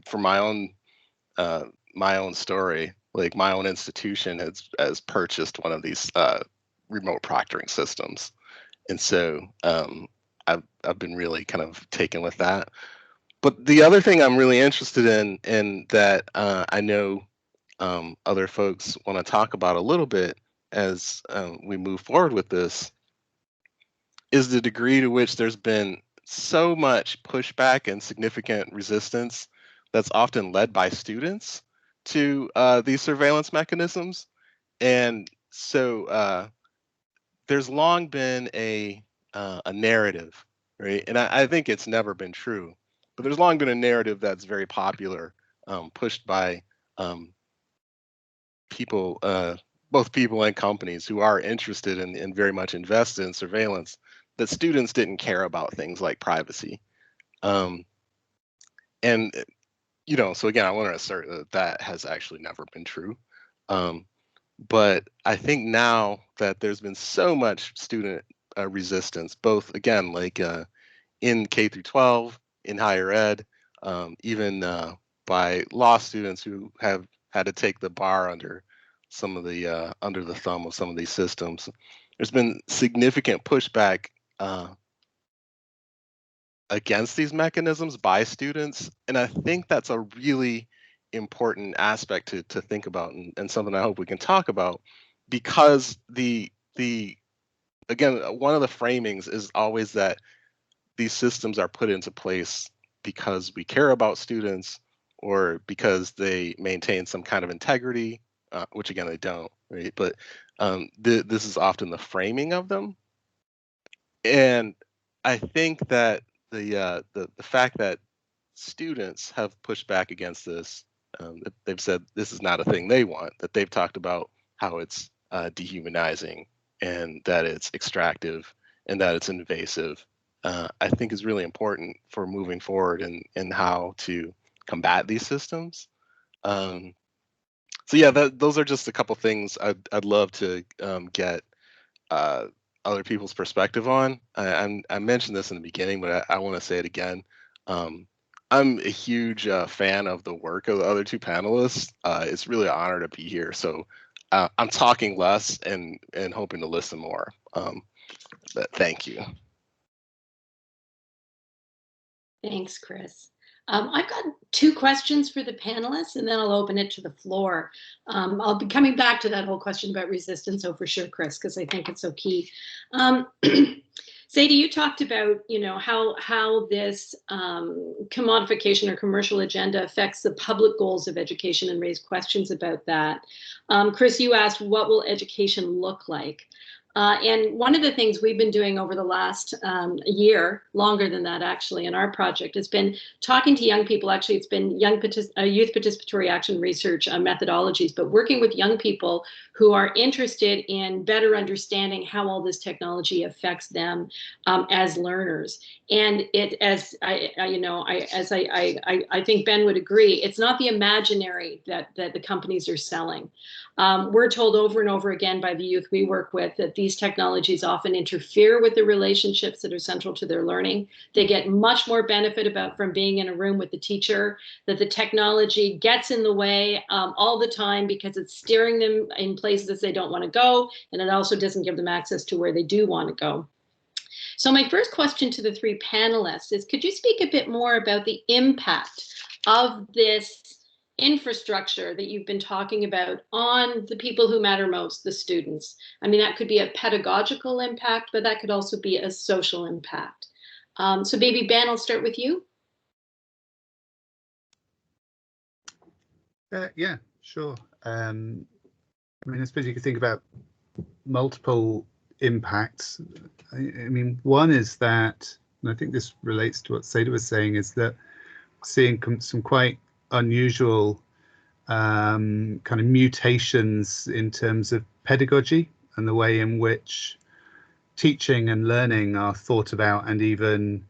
for my own story, like my own institution has purchased one of these remote proctoring systems, and so I've been really kind of taken with that. But the other thing I'm really interested in, and that I know other folks want to talk about a little bit as we move forward with this, is the degree to which there's been so much pushback and significant resistance that's often led by students to these surveillance mechanisms. And so there's long been a narrative, right? And I think it's never been true, but there's long been a narrative that's very popular, pushed by people, both people and companies who are interested in and very much invested in surveillance, that students didn't care about things like privacy. And so again, I want to assert that that has actually never been true. But I think now that there's been so much student resistance, both again, like in K through 12, in higher ed, even by law students who have had to take the bar under some of the under the thumb of some of these systems, there's been significant pushback against these mechanisms by students. And I think that's a really important aspect to think about, and something I hope we can talk about, because the again, one of the framings is always that these systems are put into place because we care about students or because they maintain some kind of integrity, which again, they don't, right? But this is often the framing of them. And I think that the fact that students have pushed back against this, that they've said this is not a thing they want, that they've talked about how it's dehumanizing and that it's extractive and that it's invasive, I think is really important for moving forward in how to combat these systems. So yeah, those are just a couple things I'd love to get other people's perspective on. I mentioned this in the beginning, but I want to say it again. I'm a huge fan of the work of the other two panelists. It's really an honor to be here. So I'm talking less and hoping to listen more. But thank you. Thanks, Chris. I've got two questions for the panelists, and then I'll open it to the floor. I'll be coming back to that whole question about resistance, for sure, Chris, because I think it's so key. Seda, you talked about, how this commodification or commercial agenda affects the public goals of education and raised questions about that. Chris, you asked, what will education look like? And one of the things we've been doing over the last year, longer than that actually, in our project has been talking to young people. Actually, it's been youth participatory action research methodologies, but working with young people who are interested in better understanding how all this technology affects them as learners. And as I think Ben would agree, it's not the imaginary that the companies are selling. We're told over and over again by the youth we work with that these technologies often interfere with the relationships that are central to their learning. They get much more benefit from being in a room with the teacher, that the technology gets in the way all the time because it's steering them in places they don't want to go, and it also doesn't give them access to where they do want to go. So my first question to the three panelists is, could you speak a bit more about the impact of this infrastructure that you've been talking about on the people who matter most, the students? I mean, that could be a pedagogical impact, but that could also be a social impact. So maybe Ben, I'll start with you. Yeah, sure. I mean, I suppose you could think about multiple impacts. I mean, one is that, and I think this relates to what Seda was saying, is that seeing some quite unusual kind of mutations in terms of pedagogy and the way in which teaching and learning are thought about and even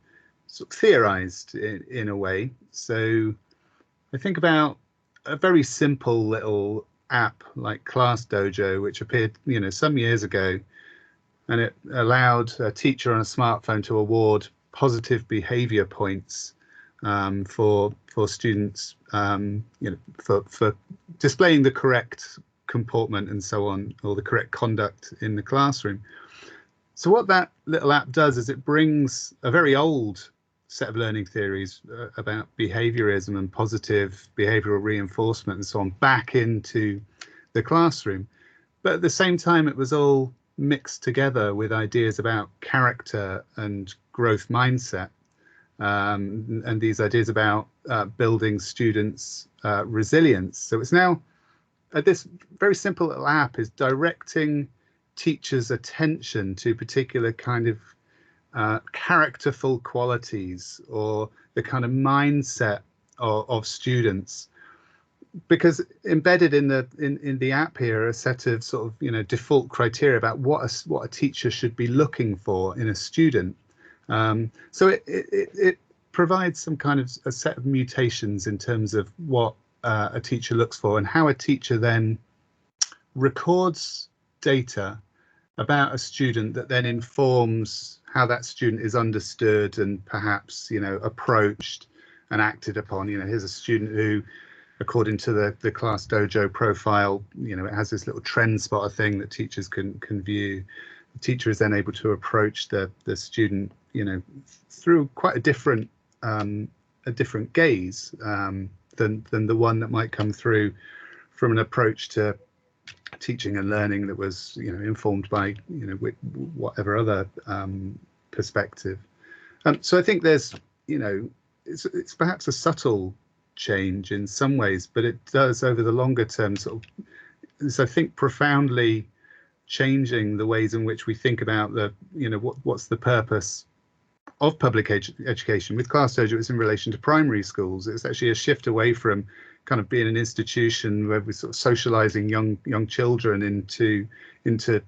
sort of theorized in a way. So I think about a very simple little app like Class Dojo, which appeared, some years ago, and it allowed a teacher on a smartphone to award positive behavior points for students, for displaying the correct comportment and so on, or the correct conduct in the classroom. So what that little app does is it brings a very old set of learning theories about behaviorism and positive behavioral reinforcement and so on back into the classroom. But at the same time, it was all mixed together with ideas about character and growth mindset. and these ideas about building students' resilience. So it's now this very simple little app is directing teachers' attention to particular kind of characterful qualities or the kind of mindset of students, because embedded in the app here are a set of sort of, you know, default criteria about what a teacher should be looking for in a student. So it provides some kind of a set of mutations in terms of what a teacher looks for and how a teacher then records data about a student that then informs how that student is understood and perhaps, you know, approached and acted upon. You know, here's a student who, according to the Class Dojo profile, you know, it has this little trend spotter thing that teachers can view. The teacher is then able to approach the student, you know, through quite a different gaze than the one that might come through from an approach to teaching and learning that was, you know, informed by, you know, whatever other perspective. So I think there's, you know, it's perhaps a subtle change in some ways, but it does over the longer term sort of, is I think profoundly changing the ways in which we think about the, you know, what's the purpose of public education. With Class Dojo, it's in relation to primary schools. It's actually a shift away from kind of being an institution where we're sort of socializing young children into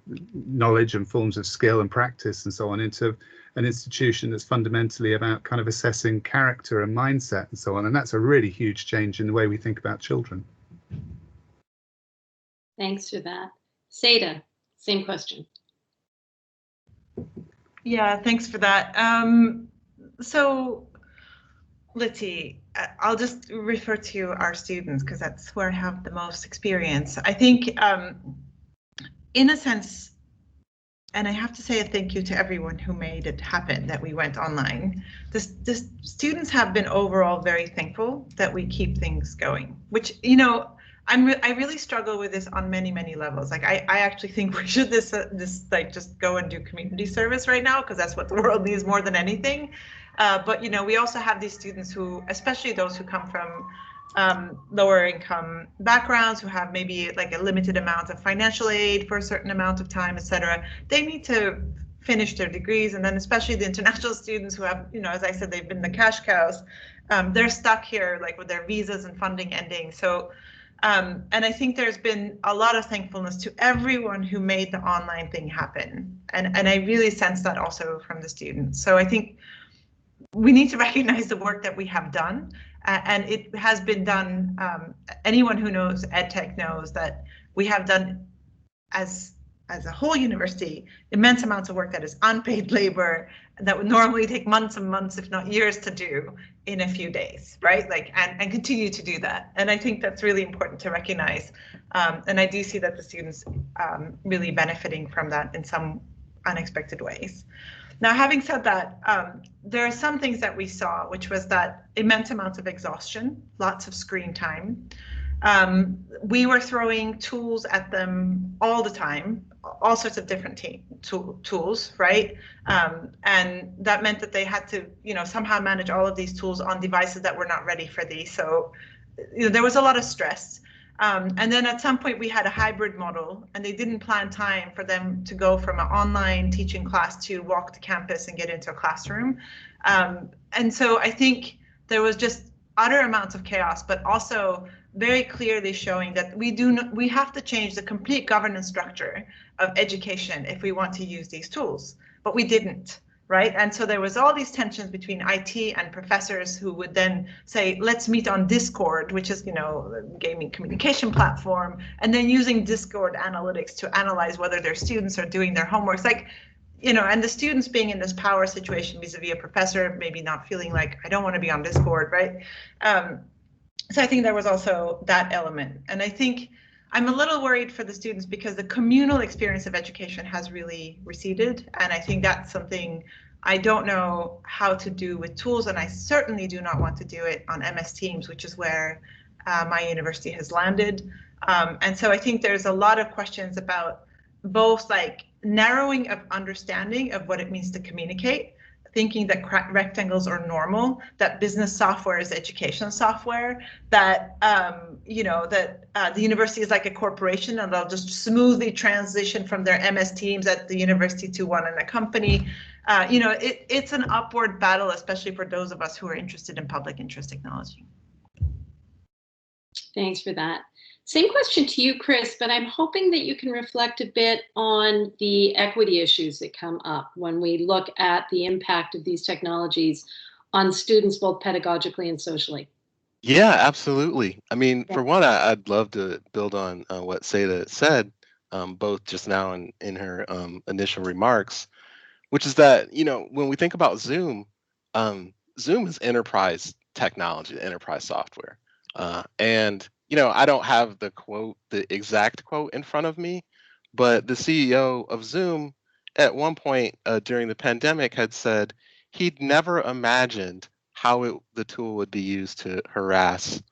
knowledge and forms of skill and practice and so on, into an institution that's fundamentally about kind of assessing character and mindset and so on. And that's a really huge change in the way we think about children. Thanks for that. Seda, same question. Yeah, thanks for that. So let's see, I'll just refer to our students because that's where I have the most experience. I think in a sense, and I have to say a thank you to everyone who made it happen, that we went online. The students have been overall very thankful that we keep things going, which, you know, I really struggle with this on many levels. Like I actually think we should like just go and do community service right now, because that's what the world needs more than anything. But, you know, we also have these students who, especially those who come from lower income backgrounds, who have maybe like a limited amount of financial aid for a certain amount of time, etc. They need to finish their degrees, and then especially the international students who have, you know, as I said, they've been the cash cows. They're stuck here like with their visas and funding ending. So and I think there's been a lot of thankfulness to everyone who made the online thing happen, and I really sense that also from the students. So I think we need to recognize the work that we have done, and it has been done. Anyone who knows EdTech knows that we have done, as a whole university, immense amounts of work that is unpaid labor that would normally take months and months, if not years, to do in a few days, right? Like, and continue to do that. And I think that's really important to recognize. And I do see that the students really benefiting from that in some unexpected ways. Now, having said that, there are some things that we saw, which was that immense amounts of exhaustion, lots of screen time. We were throwing tools at them all the time, all sorts of different tools, right? And that meant that they had to, you know, somehow manage all of these tools on devices that were not ready for these. So, you know, there was a lot of stress. And then at some point we had a hybrid model, and they didn't plan time for them to go from an online teaching class to walk to campus and get into a classroom. And so I think there was just utter amounts of chaos, but also very clearly showing that we have to change the complete governance structure of education if we want to use these tools, but we didn't, right? And so there was all these tensions between IT and professors who would then say, let's meet on Discord, which is, you know, a gaming communication platform, and then using Discord analytics to analyze whether their students are doing their homework. Like, you know, and the students being in this power situation vis-a-vis a professor, maybe not feeling like, I don't want to be on Discord, right? So I think there was also that element. And I think I'm a little worried for the students because the communal experience of education has really receded. And I think that's something I don't know how to do with tools. And I certainly do not want to do it on MS Teams, which is where my university has landed. And so I think there's a lot of questions about both like narrowing of understanding of what it means to communicate thinking that rectangles are normal, that business software is education software, that the university is like a corporation and they'll just smoothly transition from their MS Teams at the university to one in a company. It's an upward battle, especially for those of us who are interested in public interest technology. Thanks for that. Same question to you, Chris, but I'm hoping that you can reflect a bit on the equity issues that come up when we look at the impact of these technologies on students, both pedagogically and socially. Yeah, absolutely. I mean, for one, I'd love to build on what Seda said, both just now and in her initial remarks, which is that, when we think about Zoom, Zoom is enterprise technology, enterprise software. And I don't have the exact quote in front of me, but the CEO of Zoom at one point during the pandemic had said he'd never imagined how the tool would be used to harass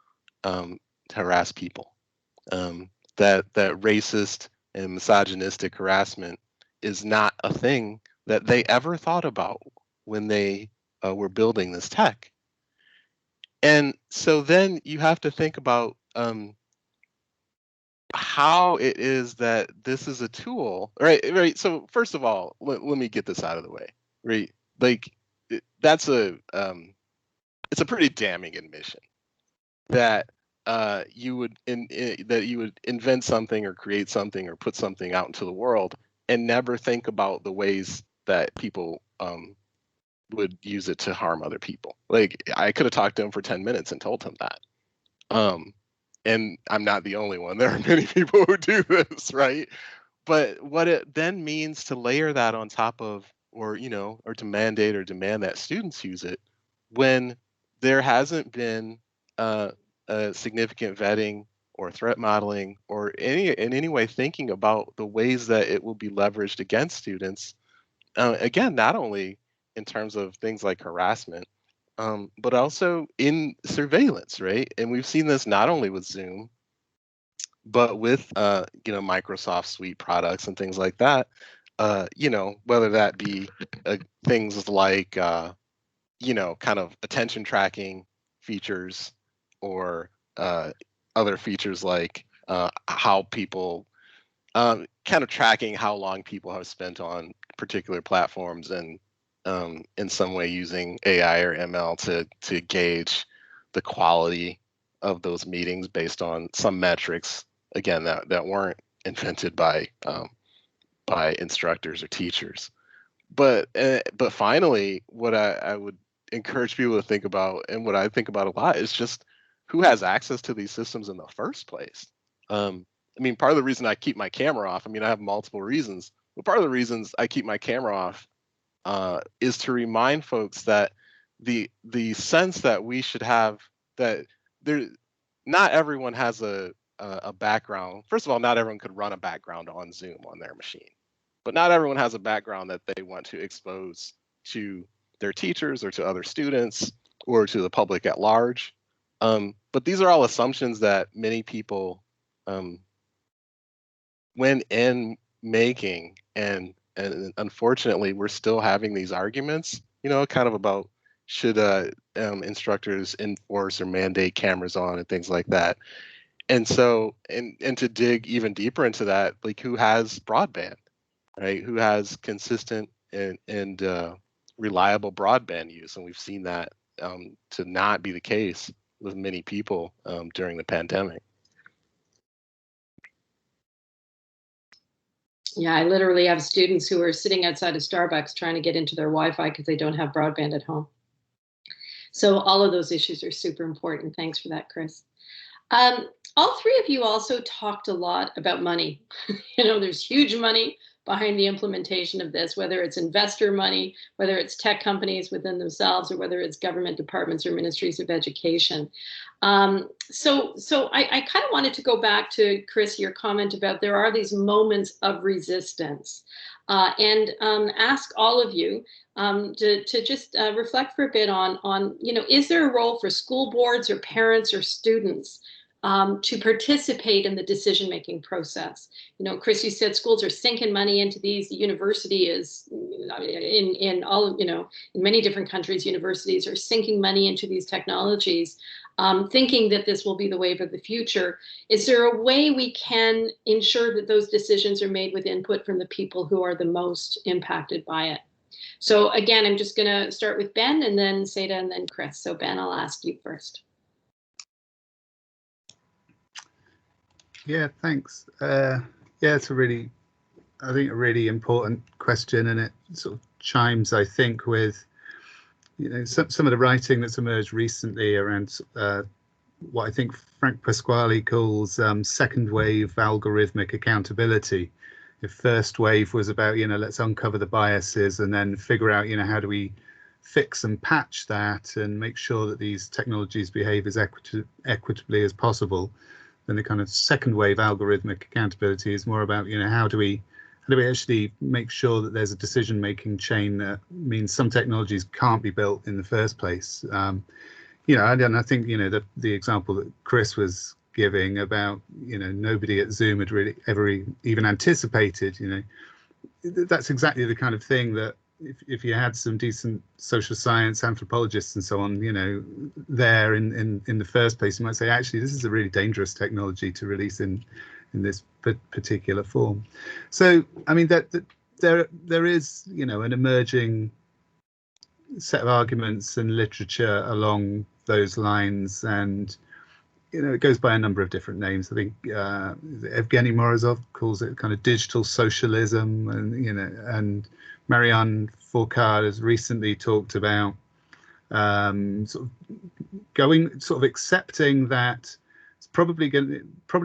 people. That racist and misogynistic harassment is not a thing that they ever thought about when they were building this tech. And so then you have to think about how it is that this is a tool, right? So first of all, let me get this out of the way, right? Like it's a pretty damning admission that you would invent something or create something or put something out into the world and never think about the ways that people would use it to harm other people. Like I could have talked to him for 10 minutes and told him that. And I'm not the only one. There are many people who do this, right? But what it then means to layer that on top of, or to mandate or demand that students use it when there hasn't been a significant vetting or threat modeling or in any way thinking about the ways that it will be leveraged against students. Again, not only in terms of things like harassment, but also in surveillance, right? And we've seen this not only with Zoom, but with Microsoft Suite products and things like that. Whether that be things like kind of attention tracking features or other features like how people kind of tracking how long people have spent on particular platforms and in some way using AI or ML to gauge the quality of those meetings based on some metrics, again, that weren't invented by instructors or teachers. But finally, what I would encourage people to think about, and what I think about a lot, is just who has access to these systems in the first place. I mean, part of the reason I keep my camera off, I have multiple reasons, but part of the reasons I keep my camera off is to remind folks that the sense that we should have, that not everyone has a background. First of all, not everyone could run a background on Zoom on their machine, but not everyone has a background that they want to expose to their teachers or to other students or to the public at large. But these are all assumptions that many people went in making, and unfortunately we're still having these arguments, kind of about should instructors enforce or mandate cameras on and things like that. And so, and to dig even deeper into that, like who has broadband, right? Who has consistent and reliable broadband use? And we've seen that to not be the case with many people during the pandemic. Yeah, I literally have students who are sitting outside of Starbucks trying to get into their Wi-Fi because they don't have broadband at home. So all of those issues are super important. Thanks for that, Chris. All three of you also talked a lot about money. There's huge money behind the implementation of this, whether it's investor money, whether it's tech companies within themselves, or whether it's government departments or ministries of education. So I kind of wanted to go back to, Chris, your comment about there are these moments of resistance, and ask all of you to just reflect for a bit on, is there a role for school boards or parents or students to participate in the decision-making process? Chris, you said schools are sinking money into these. The university is in all, in many different countries, universities are sinking money into these technologies, thinking that this will be the wave of the future. Is there a way we can ensure that those decisions are made with input from the people who are the most impacted by it? So again, I'm just going to start with Ben, and then Seda, and then Chris. So Ben, I'll ask you first. Yeah, thanks. Yeah, it's a really important question, and it sort of chimes, I think, with some of the writing that's emerged recently around what I think Frank Pasquale calls second wave algorithmic accountability. If first wave was about let's uncover the biases and then figure out how do we fix and patch that and make sure that these technologies behave as equitably as possible, then the kind of second wave algorithmic accountability is more about how do we actually make sure that there's a decision-making chain that means some technologies can't be built in the first place. And I think the example that Chris was giving about nobody at Zoom had really ever even anticipated. That's exactly the kind of thing that if you had some decent social science anthropologists and so on, there in the first place, you might say, actually, this is a really dangerous technology to release in this particular form. So, I mean, that there is, an emerging set of arguments and literature along those lines, and it goes by a number of different names. I think Evgeny Morozov calls it kind of digital socialism, and and Marianne Fourcade has recently talked about sort of accepting that it's probably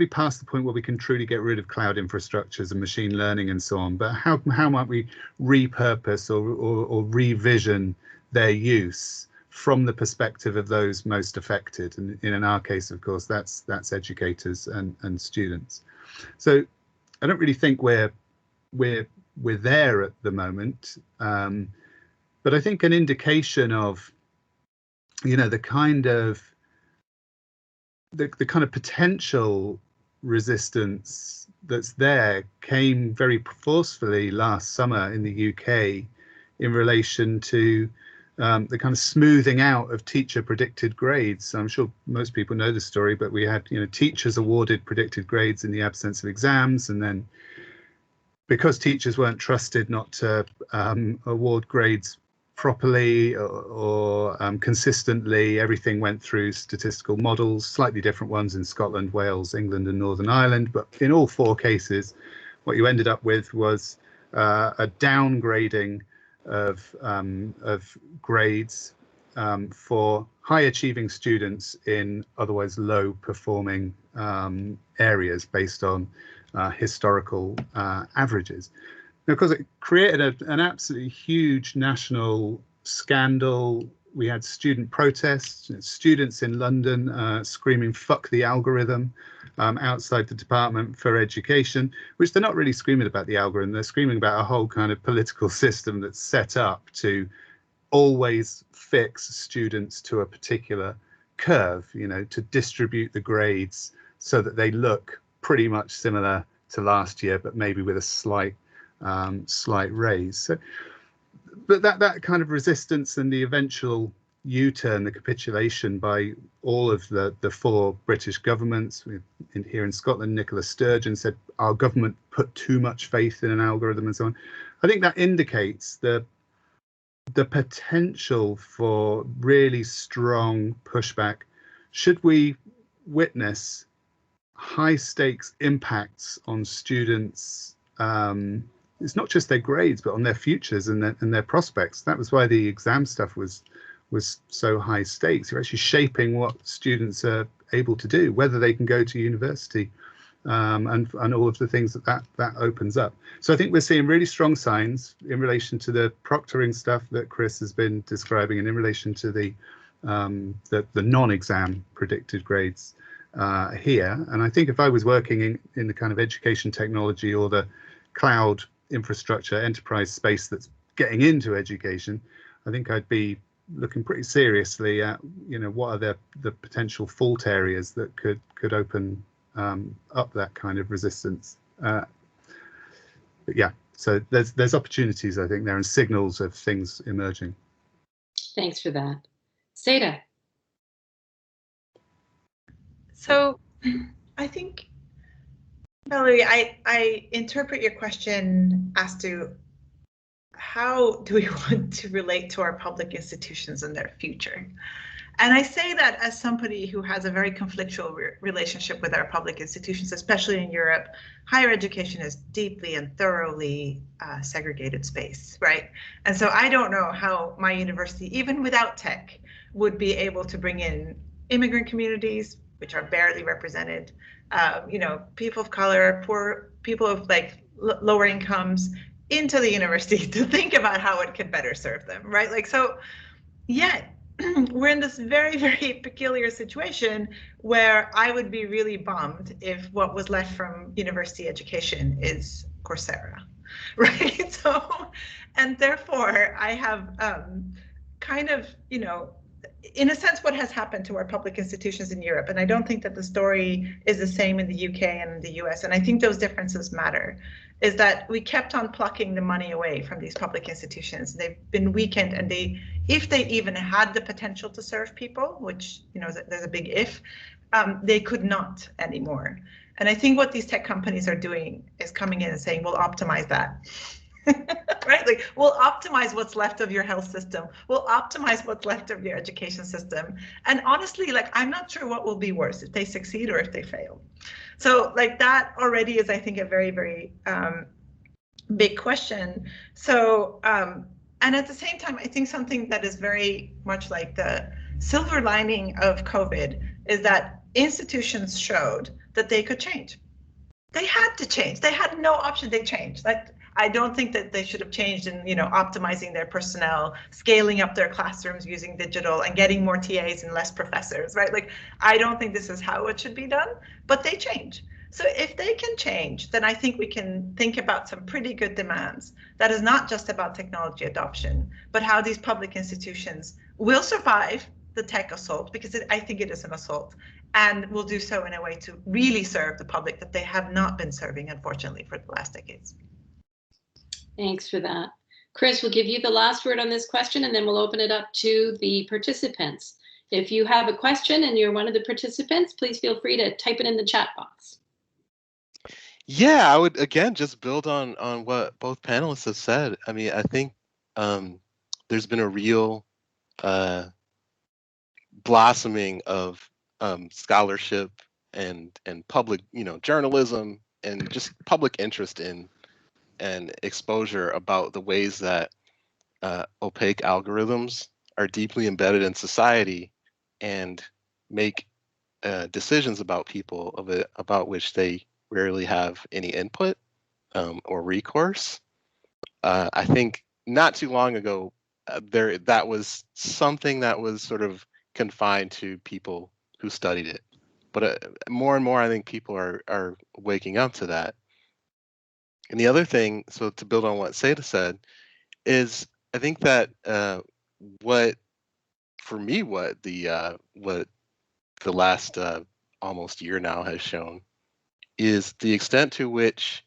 past the point where we can truly get rid of cloud infrastructures and machine learning and so on. But how might we repurpose or revision their use from the perspective of those most affected? And in our case, of course, that's educators and students. So I don't really think we're there at the moment, but I think an indication of the kind of potential resistance that's there came very forcefully last summer in the UK in relation to the kind of smoothing out of teacher predicted grades. I'm sure most people know the story, but we had teachers awarded predicted grades in the absence of exams, and then because teachers weren't trusted not to award grades properly or consistently, everything went through statistical models, slightly different ones in Scotland, Wales, England and Northern Ireland. But in all four cases, what you ended up with was a downgrading of grades for high achieving students in otherwise low performing areas based on historical averages. Now, because it created an absolutely huge national scandal. We had student protests, students in London screaming "fuck the algorithm" outside the Department for Education, which they're not really screaming about the algorithm. They're screaming about a whole kind of political system that's set up to always fix students to a particular curve, to distribute the grades so that they look pretty much similar to last year, but maybe with a slight raise. So, but that kind of resistance and the eventual U-turn, the capitulation by all of the four British governments. Here in Scotland, Nicola Sturgeon said our government put too much faith in an algorithm and so on. I think that indicates the potential for really strong pushback should we witness high stakes impacts on students. It's not just their grades, but on their futures and their prospects. That was why the exam stuff was so high stakes. You're actually shaping what students are able to do, whether they can go to university, and all of the things that opens up. So I think we're seeing really strong signs in relation to the proctoring stuff that Chris has been describing, and in relation to the non-exam predicted grades here. And I think if I was working in the kind of education technology or the cloud infrastructure enterprise space that's getting into education, I think I'd be looking pretty seriously at what are the potential fault areas that could open up that kind of resistance. But yeah, So there's opportunities, I think, there, and signals of things emerging. Thanks for that. Seda. So I think, Valerie, I interpret your question as to how do we want to relate to our public institutions in their future? And I say that as somebody who has a very conflictual relationship with our public institutions, especially in Europe. Higher education is deeply and thoroughly segregated space, right? And so I don't know how my university, even without tech, would be able to bring in immigrant communities, which are barely represented, you know, people of color, poor people of like lower incomes, into the university to think about how it could better serve them, right? Like, so yet we're in this very, very peculiar situation where I would be really bummed if what was left from university education is Coursera, right? So, and therefore I have kind of, you know, in a sense, what has happened to our public institutions in Europe, and I don't think that the story is the same in the UK and the US, and I think those differences matter, is that we kept on plucking the money away from these public institutions. They've been weakened, and they, if they even had the potential to serve people, which, you know, there's a big if, they could not anymore. And I think what these tech companies are doing is coming in and saying, we'll optimize that. Right? Like, we'll optimize what's left of your health system. We'll optimize what's left of your education system. And honestly, like, I'm not sure what will be worse, if they succeed or if they fail. So like that already is, I think, a very, very big question. So, and at the same time, I think something that is very much like the silver lining of COVID is that institutions showed that they could change. They had to change. They had no option. They changed. Like, I don't think that they should have changed in, you know, optimizing their personnel, scaling up their classrooms using digital, and getting more TAs and less professors, right? Like, I don't think this is how it should be done, but they change. So if they can change, then I think we can think about some pretty good demands that is not just about technology adoption, but how these public institutions will survive the tech assault, because I think it is an assault, and will do so in a way to really serve the public that they have not been serving, unfortunately, for the last decades. Thanks for that. Chris, we'll give you the last word on this question, and then we'll open it up to the participants. If you have a question and you're one of the participants, please feel free to type it in the chat box. Yeah, I would, again, just build on what both panelists have said. I mean, I think there's been a real blossoming of scholarship and public, you know, journalism, and just public interest in and exposure about the ways that opaque algorithms are deeply embedded in society and make decisions about people about which they rarely have any input or recourse. I think not too long ago, that was something that was sort of confined to people who studied it. But more and more, I think people are waking up to that. And the other thing, so to build on what Seda said, is I think that what the last almost year now has shown is the extent to which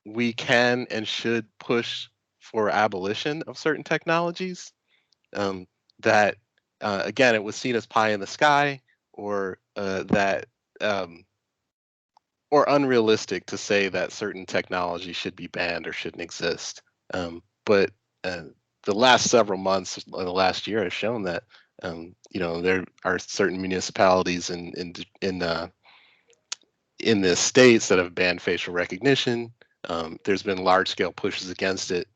we can and should push for abolition of certain technologies that again, it was seen as pie in the sky, or or unrealistic to say that certain technology should be banned or shouldn't exist. But the last several months, the last year, has shown that you know, there are certain municipalities in the states that have banned facial recognition. There's been large-scale pushes against it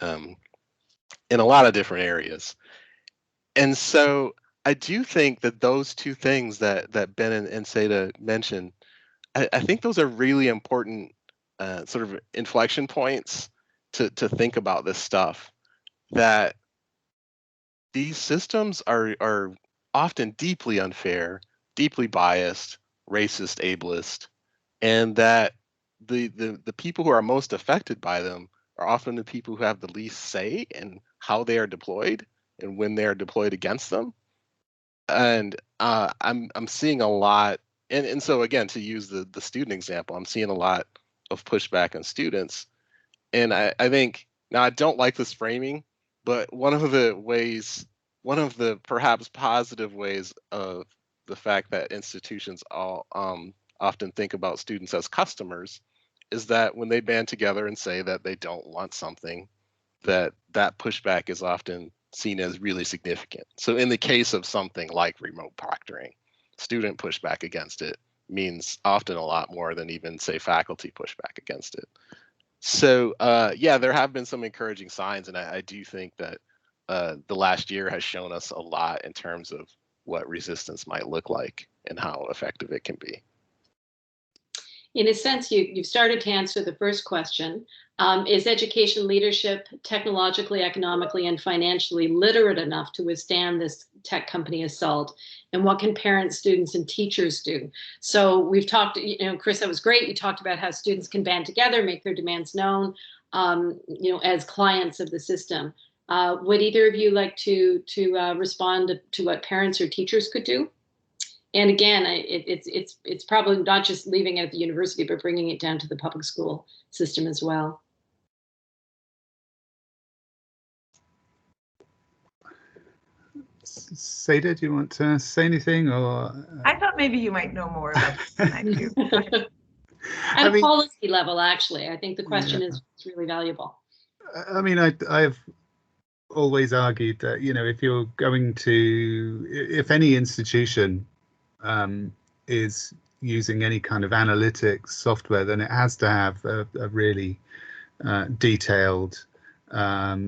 in a lot of different areas. And so I do think that those two things that Ben and Seda mentioned, I think those are really important sort of inflection points to think about this stuff, that these systems are often deeply unfair, deeply biased, racist, ableist, and that the people who are most affected by them are often the people who have the least say in how they are deployed and when they are deployed against them. And I'm seeing a lot, and so again, to use the student example, I'm seeing a lot of pushback on students And I think, now I don't like this framing, but one of the perhaps positive ways of the fact that institutions all often think about students as customers is that when they band together and say that they don't want something, that pushback is often seen as really significant. So in the case of something like remote proctoring, student pushback against it means often a lot more than even, say, faculty pushback against it. So yeah, there have been some encouraging signs, and I do think that the last year has shown us a lot in terms of what resistance might look like and how effective it can be. In a sense, you've started to answer the first question. Is education leadership technologically, economically, and financially literate enough to withstand this tech company assault? And what can parents, students, and teachers do? So we've talked, Chris, that was great. You talked about how students can band together, make their demands known, as clients of the system. Would either of you like to respond to what parents or teachers could do? And again, it's probably not just leaving it at the university, but bringing it down to the public school system as well. Seda, do you want to say anything? Or I thought maybe you might know more about this than I do. At a policy level, actually, I think the question is really valuable. I mean, I've always argued that, if you're going to, if any institution is using any kind of analytics software, then it has to have a really detailed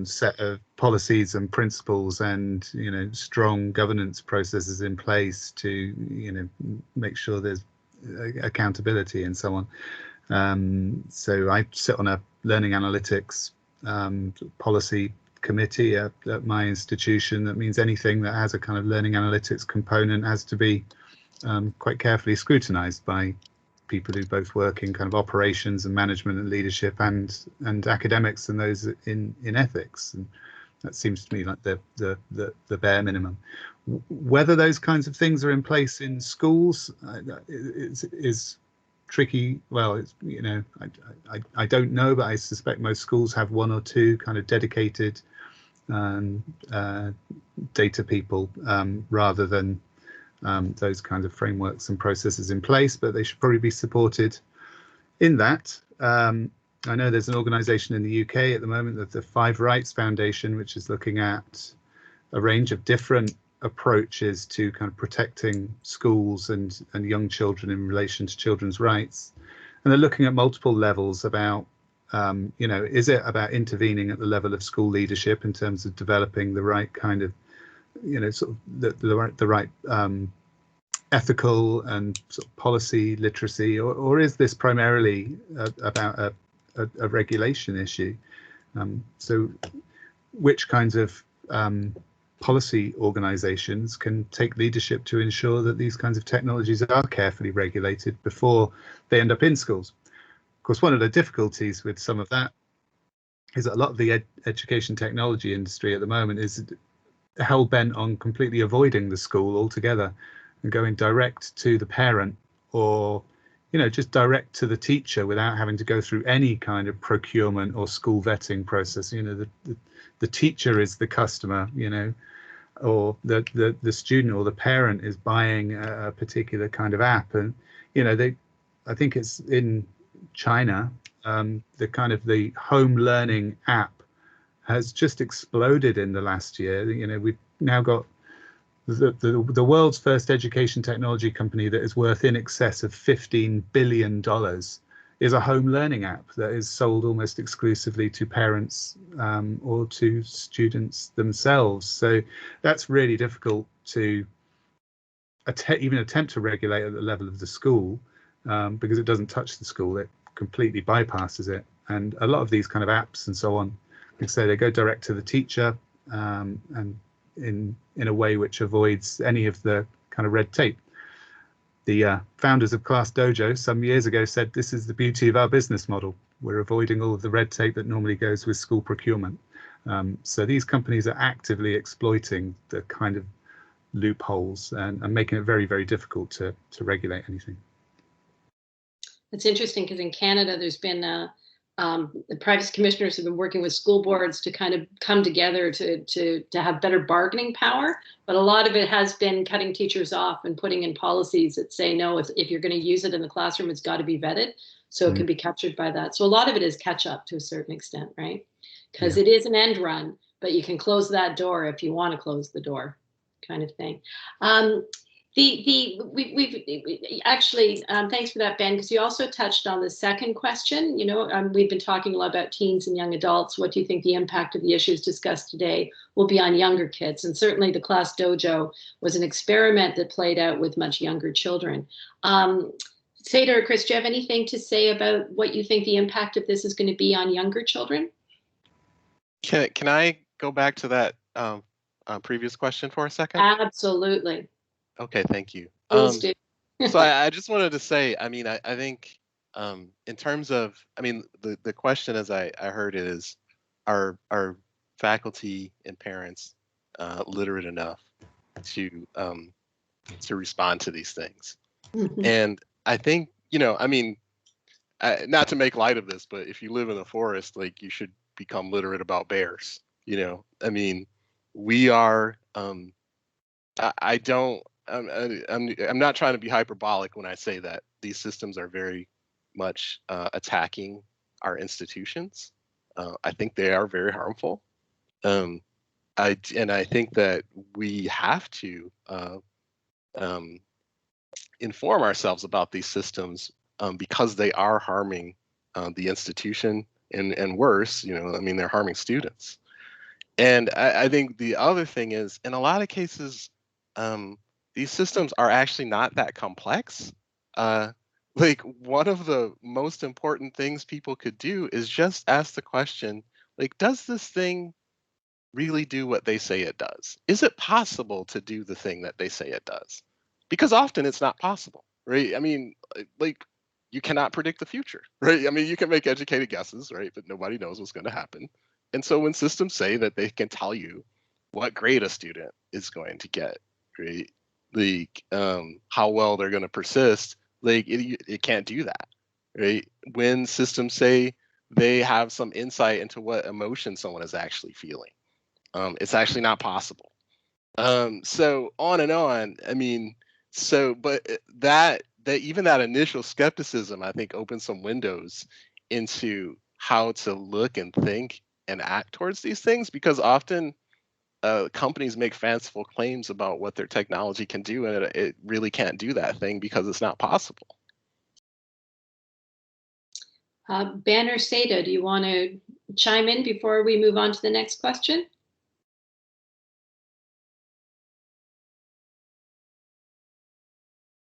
set of policies and principles and strong governance processes in place to make sure there's accountability and so on. So I sit on a learning analytics policy committee at my institution. That means anything that has a kind of learning analytics component has to be quite carefully scrutinized by people who both work in kind of operations and management and leadership and academics and those in ethics. And that seems to me like the bare minimum. Whether those kinds of things are in place in schools is tricky. Well, it's, I don't know, but I suspect most schools have one or two kind of dedicated data people rather than those kinds of frameworks and processes in place, but they should probably be supported in that. I know there's an organisation in the UK at the moment, the Five Rights Foundation, which is looking at a range of different approaches to kind of protecting schools and young children in relation to children's rights. And they're looking at multiple levels about, is it about intervening at the level of school leadership in terms of developing the right kind of, sort of the right ethical and sort of policy literacy, or is this primarily about a regulation issue? So which kinds of policy organizations can take leadership to ensure that these kinds of technologies are carefully regulated before they end up in schools? Of course, one of the difficulties with some of that is that a lot of the education technology industry at the moment is hell-bent on completely avoiding the school altogether and going direct to the parent, or just direct to the teacher without having to go through any kind of procurement or school vetting process. The teacher is the customer, or the student or the parent is buying a particular kind of app, and I think it's in China, the home learning app has just exploded in the last year. We've now got the world's first education technology company that is worth in excess of $15 billion is a home learning app that is sold almost exclusively to parents or to students themselves. So that's really difficult to even attempt to regulate at the level of the school, because it doesn't touch the school, it completely bypasses it. And a lot of these kind of apps and so on, like I say, they go direct to the teacher, and in a way which avoids any of the kind of red tape. The founders of Class Dojo some years ago said, this is the beauty of our business model. We're avoiding all of the red tape that normally goes with school procurement. So these companies are actively exploiting the kind of loopholes and making it very, very difficult to regulate anything. It's interesting because in Canada, there's been a the privacy commissioners have been working with school boards to kind of come together to have better bargaining power. But a lot of it has been cutting teachers off and putting in policies that say, no, if you're going to use it in the classroom, it's got to be vetted. So it can be captured by that. So a lot of it is catch up to a certain extent, right? Because it is an end run, but you can close that door if you want to close the door, kind of thing. We've actually, thanks for that, Ben, because you also touched on the second question. You know, we've been talking a lot about teens and young adults. What do you think the impact of the issues discussed today will be on younger kids? And certainly the Class Dojo was an experiment that played out with much younger children. Seda or Chris, do you have anything to say about what you think the impact of this is going to be on younger children? Can I go back to that previous question for a second? Absolutely. Okay, thank you. Please do. So I just wanted to say, I mean, I think in terms of, I mean, the question as I heard it is, are faculty and parents literate enough to respond to these things? And I think, you know, I mean, not to make light of this, but if you live in the forest, like, you should become literate about bears. You know, I mean, we are. I'm not trying to be hyperbolic when I say that these systems are very much attacking our institutions. I think they are very harmful. I think that we have to inform ourselves about these systems because they are harming the institution and worse, you know, I mean, they're harming students. And I think the other thing is, in a lot of cases, these systems are actually not that complex. Like, one of the most important things people could do is just ask the question, like, does this thing really do what they say it does? Is it possible to do the thing that they say it does? Because often it's not possible, right? I mean, like, you cannot predict the future, right? I mean, you can make educated guesses, right? But nobody knows what's going to happen. And so when systems say that they can tell you what grade a student is going to get, right? Like, how well they're going to persist, like, it can't do that, right? When systems say they have some insight into what emotion someone is actually feeling, it's actually not possible. So on and on. I mean, so, but that even that initial skepticism, I think, opens some windows into how to look and think and act towards these things, because often companies make fanciful claims about what their technology can do, and it really can't do that thing because it's not possible. Ben or Seda, do you want to chime in before we move on to the next question?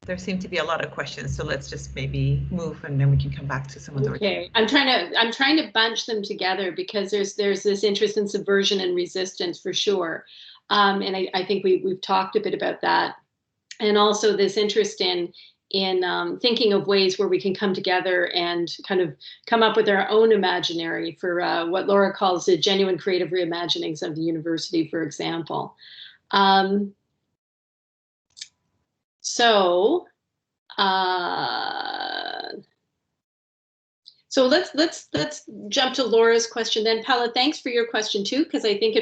There seem to be a lot of questions, so let's just maybe move and then we can come back to some of the. Okay, I'm trying to bunch them together because there's this interest in subversion and resistance for sure, and I think we've talked a bit about that, and also this interest in thinking of ways where we can come together and kind of come up with our own imaginary for what Laura calls the genuine creative reimaginings of the university, for example. So let's jump to Laura's question then. Paula, thanks for your question too, because I think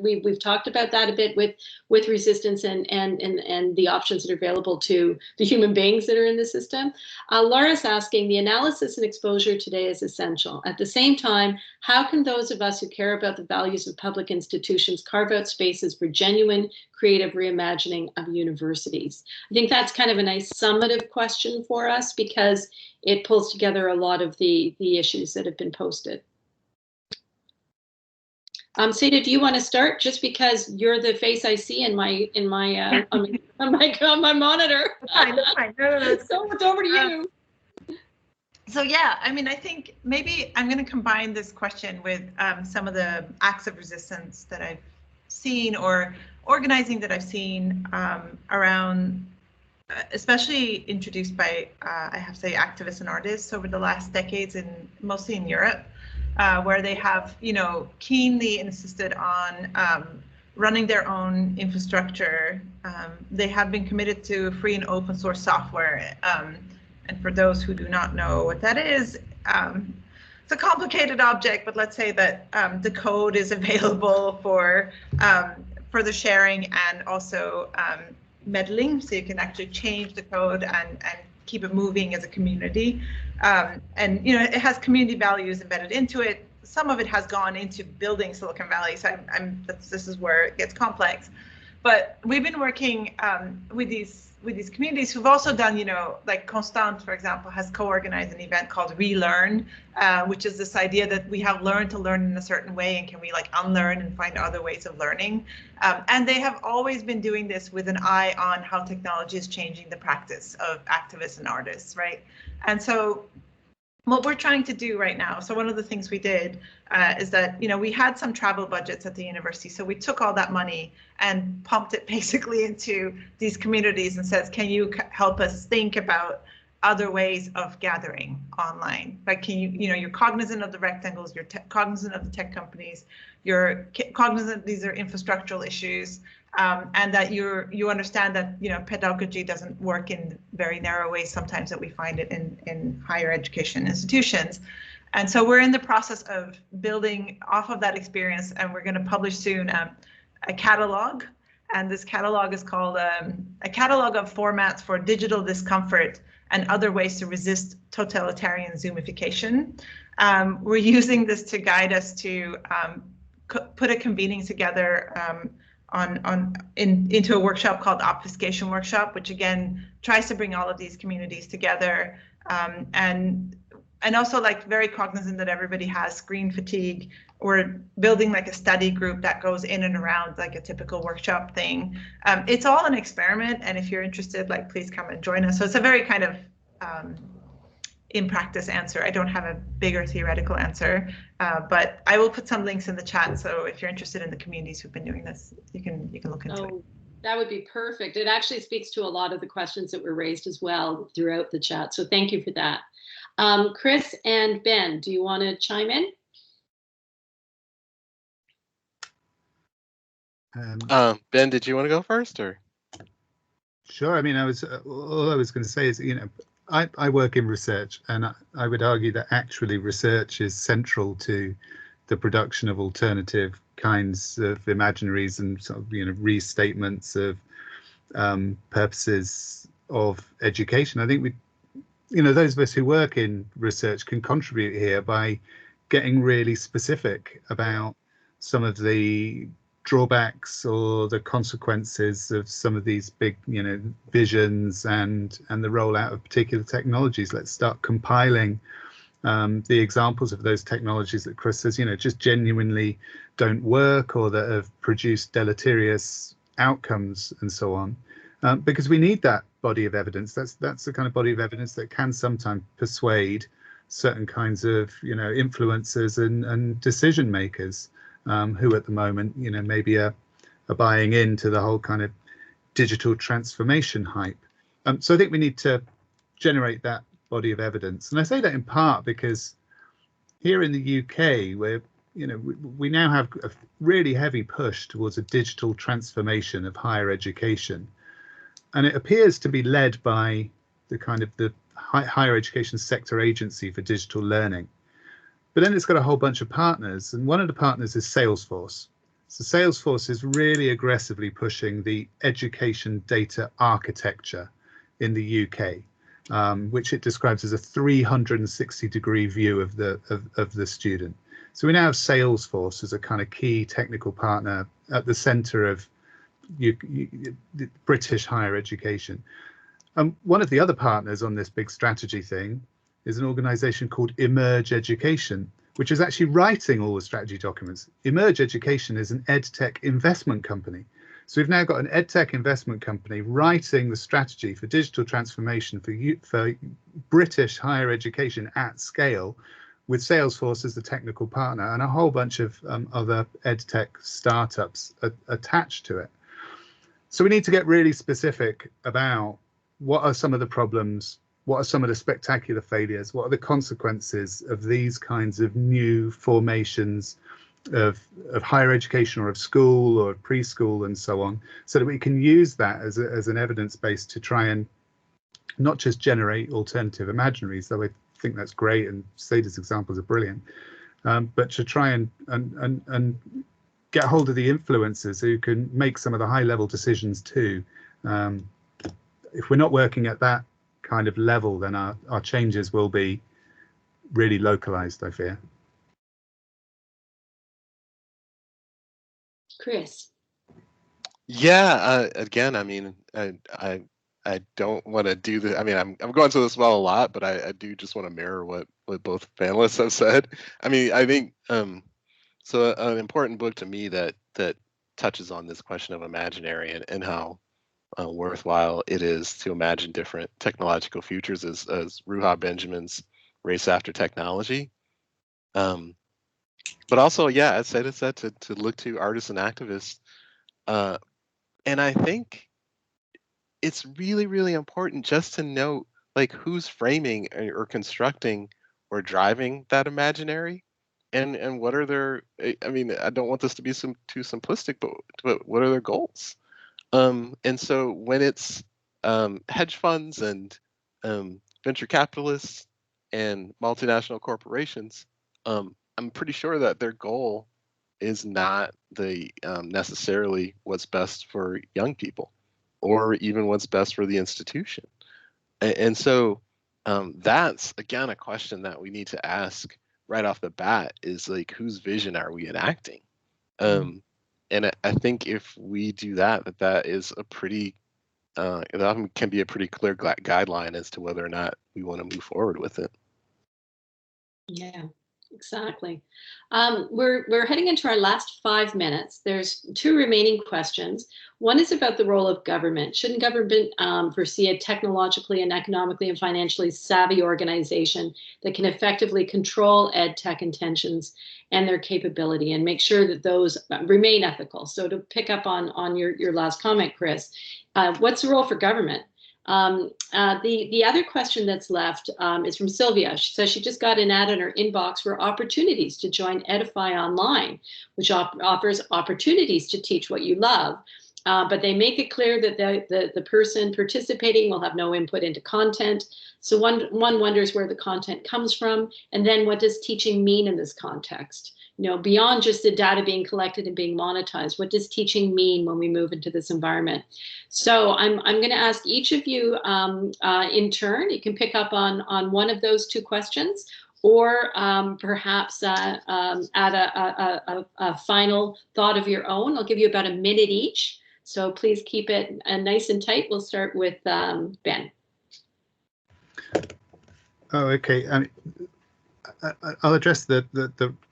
we've talked about that a bit with resistance and the options that are available to the human beings that are in the system. Laura's asking, the analysis and exposure today is essential. At the same time, how can those of us who care about the values of public institutions carve out spaces for genuine creative reimagining of universities? I think that's kind of a nice summative question for us because it pulls together a lot of the issues that have been posted. Seda, do you want to start? Just because you're the face I see in my on my monitor. Fine. No, so it's over to you. So yeah, I mean, I think maybe I'm going to combine this question with some of the acts of resistance that I've seen or organizing that I've seen around, especially introduced by, I have to say, activists and artists over the last decades, mostly in Europe, where they have, you know, keenly insisted on running their own infrastructure. They have been committed to free and open source software. And for those who do not know what that is, it's a complicated object, but let's say that the code is available for further sharing and also meddling, so you can actually change the code and keep it moving as a community. And you know, it has community values embedded into it. Some of it has gone into building Silicon Valley, so this is where it gets complex. But we've been working with these communities who've also done, you know, like Constant, for example, has co-organized an event called Relearn, which is this idea that we have learned to learn in a certain way, and can we like unlearn and find other ways of learning? And they have always been doing this with an eye on how technology is changing the practice of activists and artists, right? And so what we're trying to do right now, so one of the things we did is that, you know, we had some travel budgets at the university, so we took all that money and pumped it basically into these communities and says, can you help us think about other ways of gathering online? Like, can you know, you're cognizant of the rectangles, you're cognizant of the tech companies, you're cognizant these are infrastructural issues, and that you understand that, you know, pedagogy doesn't work in very narrow ways sometimes that we find it in higher education institutions. And so we're in the process of building off of that experience, and we're going to publish soon a catalog. And this catalog is called a catalog of formats for digital discomfort and other ways to resist totalitarian Zoomification. We're using this to guide us to put a convening together into a workshop called Obfuscation Workshop, which again tries to bring all of these communities together, and also like very cognizant that everybody has screen fatigue. We're building like a study group that goes in and around like a typical workshop thing. It's all an experiment, and if you're interested, like, please come and join us. So it's a very kind of in practice answer. I don't have a bigger theoretical answer, but I will put some links in the chat. So if you're interested in the communities who've been doing this, you can look into it. That would be perfect. It actually speaks to a lot of the questions that were raised as well throughout the chat. So thank you for that. Chris and Ben, do you want to chime in? Ben, did you want to go first, or? Sure. I mean, all I was going to say is, you know, I work in research, and I would argue that actually research is central to the production of alternative kinds of imaginaries and sort of, you know, restatements of purposes of education. I think we, you know, those of us who work in research can contribute here by getting really specific about some of the drawbacks or the consequences of some of these big, you know, visions and the rollout of particular technologies. Let's start compiling the examples of those technologies that Chris says, you know, just genuinely don't work or that have produced deleterious outcomes and so on, because we need that body of evidence. That's the kind of body of evidence that can sometimes persuade certain kinds of, you know, influencers and decision makers who at the moment, you know, maybe are buying into the whole kind of digital transformation hype. So I think we need to generate that body of evidence. And I say that in part because here in the UK, where, you know, we now have a really heavy push towards a digital transformation of higher education. And it appears to be led by the kind of the higher education sector agency for digital learning. But then it's got a whole bunch of partners, and one of the partners is Salesforce. So Salesforce is really aggressively pushing the education data architecture in the UK, which it describes as a 360-degree view of the student. So we now have Salesforce as a kind of key technical partner at the centre of British higher education. One of the other partners on this big strategy thing is an organisation called Emerge Education, which is actually writing all the strategy documents. Emerge Education is an edtech investment company. So we've now got an edtech investment company writing the strategy for digital transformation for British higher education at scale, with Salesforce as the technical partner and a whole bunch of other edtech startups attached to it. So we need to get really specific about what are some of the problems, what are some of the spectacular failures, what are the consequences of these kinds of new formations of higher education or of school or preschool and so on, so that we can use that as an evidence base to try and not just generate alternative imaginaries, though I think that's great, and Seda's examples are brilliant. But to try and get hold of the influencers who can make some of the high-level decisions too. If we're not working at that kind of level, then our changes will be really localized, I fear. Chris. Yeah, again, I mean, I don't want to do the. I mean, I'm going to this well a lot, but I do just want to mirror what both panelists have said. I mean, I think so. An important book to me that touches on this question of imaginary and how worthwhile it is to imagine different technological futures is Ruha Benjamin's Race After Technology. But also, yeah, as Seda said, to look to artists and activists. And I think it's really, really important just to note like who's framing or constructing or driving that imaginary, and what are their. I mean, I don't want this to be too simplistic, but what are their goals? And so when it's hedge funds and venture capitalists and multinational corporations, I'm pretty sure that their goal is not the necessarily what's best for young people or even what's best for the institution. And so that's, again, a question that we need to ask right off the bat is like, whose vision are we enacting? And I think if we do that, that is a pretty, that can be a pretty clear guideline as to whether or not we want to move forward with it. Yeah, exactly. We're heading into our last 5 minutes. There's 2 remaining questions. One is about the role of government. Shouldn't government foresee a technologically and economically and financially savvy organization that can effectively control ed tech intentions and their capability and make sure that those remain ethical? So to pick up on your last comment, Chris, what's the role for government? The other question that's left is from Sylvia. She says she just got an ad in her inbox for opportunities to join Edify Online, which offers opportunities to teach what you love. But they make it clear that the person participating will have no input into content. So one wonders where the content comes from, and then what does teaching mean in this context? You know, beyond just the data being collected and being monetized, what does teaching mean when we move into this environment? So I'm going to ask each of you in turn. You can pick up on one of those 2 questions, or perhaps add a final thought of your own. I'll give you about a minute each. So please keep it nice and tight. We'll start with Ben. Oh, okay. I'll address the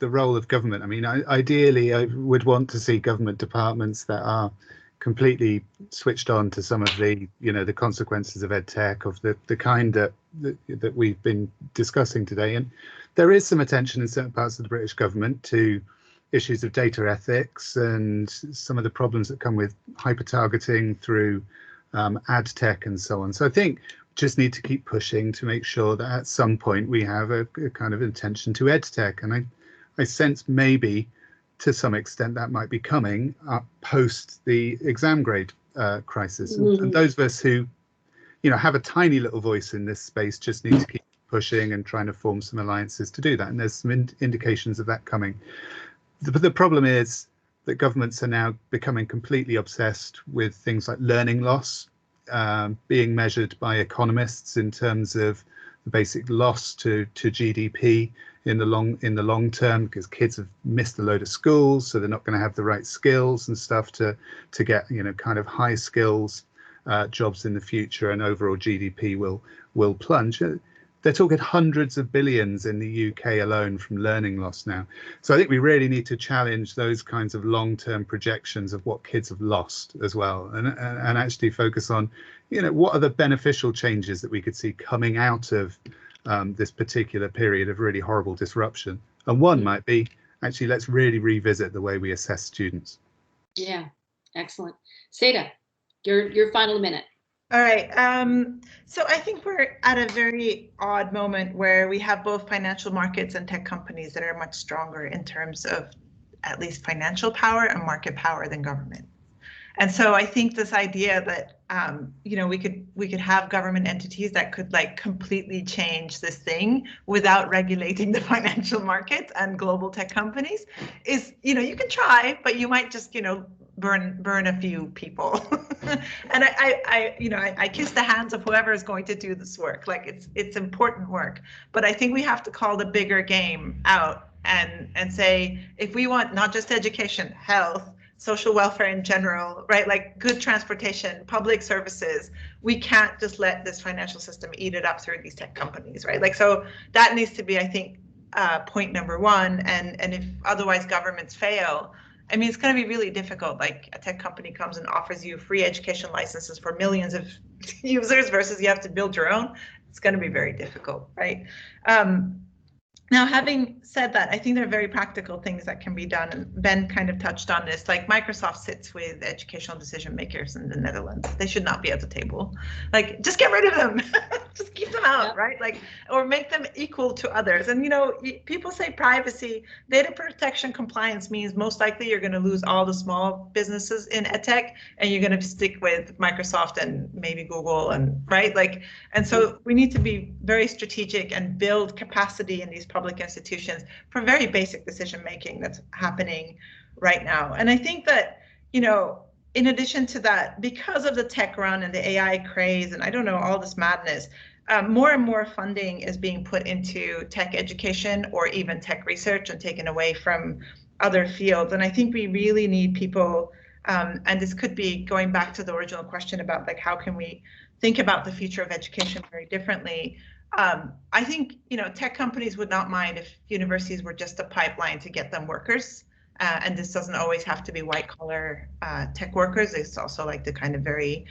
role of government. I mean, ideally, I would want to see government departments that are completely switched on to some of the, the consequences of ed tech, of the kind that we've been discussing today. And there is some attention in certain parts of the British government to issues of data ethics and some of the problems that come with hyper targeting through ad tech and so on. So I think just need to keep pushing to make sure that at some point we have a kind of intention to ed tech. And I sense maybe to some extent that might be coming up post the exam grade crisis. And those of us who, have a tiny little voice in this space just need to keep pushing and trying to form some alliances to do that. And there's some indications of that coming. But the problem is that governments are now becoming completely obsessed with things like learning loss, being measured by economists in terms of the basic loss to GDP in the long term, because kids have missed a load of schools, so they're not going to have the right skills and stuff to get kind of high skills jobs in the future, and overall GDP will plunge. They're talking hundreds of billions in the UK alone from learning loss now. So I think we really need to challenge those kinds of long-term projections of what kids have lost as well, and actually focus on, what are the beneficial changes that we could see coming out of this particular period of really horrible disruption. And one might be, actually, let's really revisit the way we assess students. Yeah, excellent. Seda, your final minute. All right. So I think we're at a very odd moment where we have both financial markets and tech companies that are much stronger in terms of at least financial power and market power than government. And so I think this idea that you know, we could have government entities that could like completely change this thing without regulating the financial markets and global tech companies is, you know, you can try, but you might just, you know, burn a few people. And I kiss the hands of whoever is going to do this work. Like it's important work, but I think we have to call the bigger game out and say, if we want not just education, health, social welfare in general, right? Like good transportation, public services, we can't just let this financial system eat it up through these tech companies, right? Like, so that needs to be, I think, point number one. And if otherwise governments fail, I mean, it's going to be really difficult. Like a tech company comes and offers you free education licenses for millions of users versus you have to build your own. It's going to be very difficult, right? Now, having said that, I think there are very practical things that can be done. And Ben kind of touched on this, like Microsoft sits with educational decision makers in the Netherlands. They should not be at the table. Like, just get rid of them. Just keep them out, right? Like, or make them equal to others. And, you know, people say privacy, data protection compliance means most likely you're going to lose all the small businesses in edtech and you're going to stick with Microsoft and maybe Google and, right? Like, and so we need to be very strategic and build capacity in these public institutions for very basic decision making that's happening right now. And I think that, you know, in addition to that, because of the tech run and the AI craze and I don't know, all this madness, more and more funding is being put into tech education or even tech research and taken away from other fields. And I think we really need people, and this could be going back to the original question about like, how can we think about the future of education very differently? I think, you know, tech companies would not mind if universities were just a pipeline to get them workers. And this doesn't always have to be white collar tech workers. It's also like the kind of very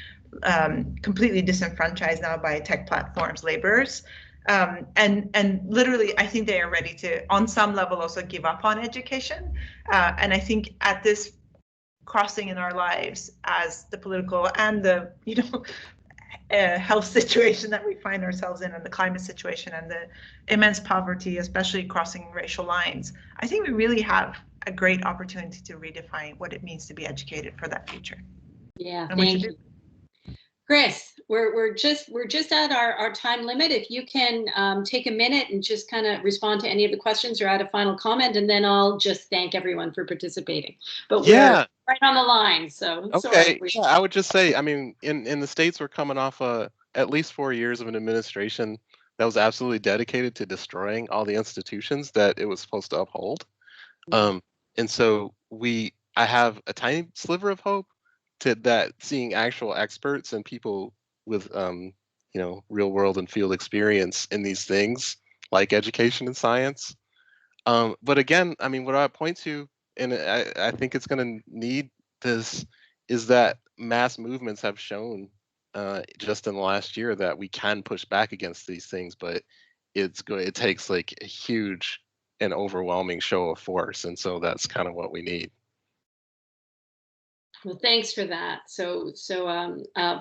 completely disenfranchised now by tech platforms laborers. And literally, I think they are ready to, on some level, also give up on education. And I think at this crossing in our lives as the political and the, you know, health situation that we find ourselves in and the climate situation and the immense poverty, especially crossing racial lines, I think we really have a great opportunity to redefine what it means to be educated for that future. Yeah, thank you. Chris, we're just at our time limit. If you can take a minute and just kind of respond to any of the questions or add a final comment, and then I'll just thank everyone for participating. But we're right on the line, so okay. Yeah, I would just say, I mean, in the States, we're coming off at least 4 years of an administration that was absolutely dedicated to destroying all the institutions that it was supposed to uphold. And so I have a tiny sliver of hope to that, seeing actual experts and people with you know, real world and field experience in these things like education and science. But again, I mean, what I point to, and I think it's going to need this, is that mass movements have shown just in the last year that we can push back against these things, but it takes like a huge and overwhelming show of force, and so that's kind of what we need. Well, thanks for that. So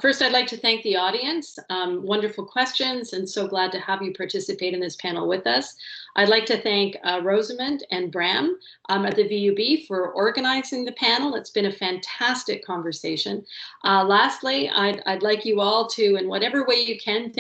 first, I'd like to thank the audience. Wonderful questions, and so glad to have you participate in this panel with us. I'd like to thank Rosamund and Bram at the VUB for organizing the panel. It's been a fantastic conversation. Lastly, I'd like you all to, in whatever way you can,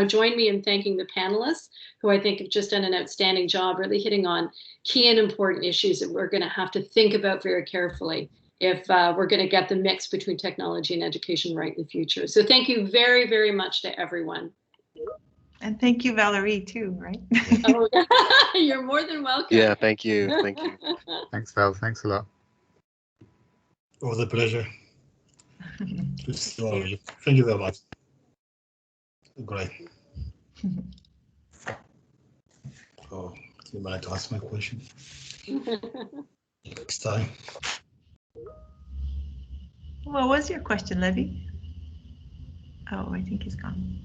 join me in thanking the panelists, who I think have just done an outstanding job, really hitting on key and important issues that we're going to have to think about very carefully if we're going to get the mix between technology and education right in the future. So thank you very, very much to everyone. And thank you, Valerie, too, right? Oh, you're more than welcome. Yeah, thank you. Thank you. Thanks, Val. Thanks a lot. It was a pleasure to see all of you. Thank you very much. Great. Oh, you might to ask my question next time. What was your question, Levy? Oh, I think he's gone.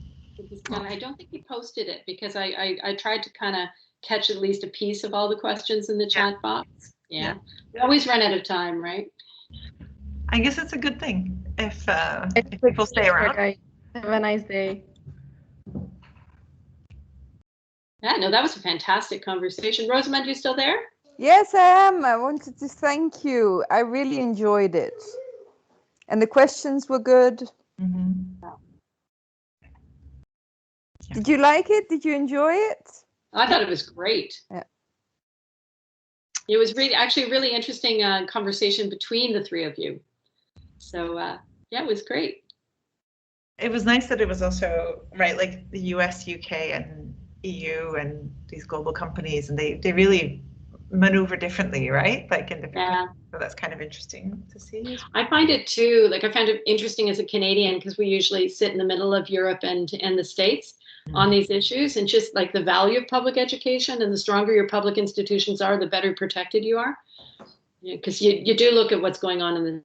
I don't think he posted it because I tried to kind of catch at least a piece of all the questions in the chat box. Yeah. We always run out of time, right? I guess it's a good thing if people stay around. Have a nice day. Yeah, no, that was a fantastic conversation. Rosamund, you still there? Yes, I am. I wanted to thank you. I really enjoyed it. And the questions were good. Did you like it? Did you enjoy it? I thought it was great. Yeah. It was actually really interesting conversation between the three of you. So yeah, it was great. It was nice that it was also, right, like the US, UK, and EU, and these global companies, and they really maneuver differently, right? Like in different countries. So that's kind of interesting to see. I find it too, like I found it interesting as a Canadian, because we usually sit in the middle of Europe and the States on these issues, and just like the value of public education, and the stronger your public institutions are, the better protected you are. Because you do look at what's going on in the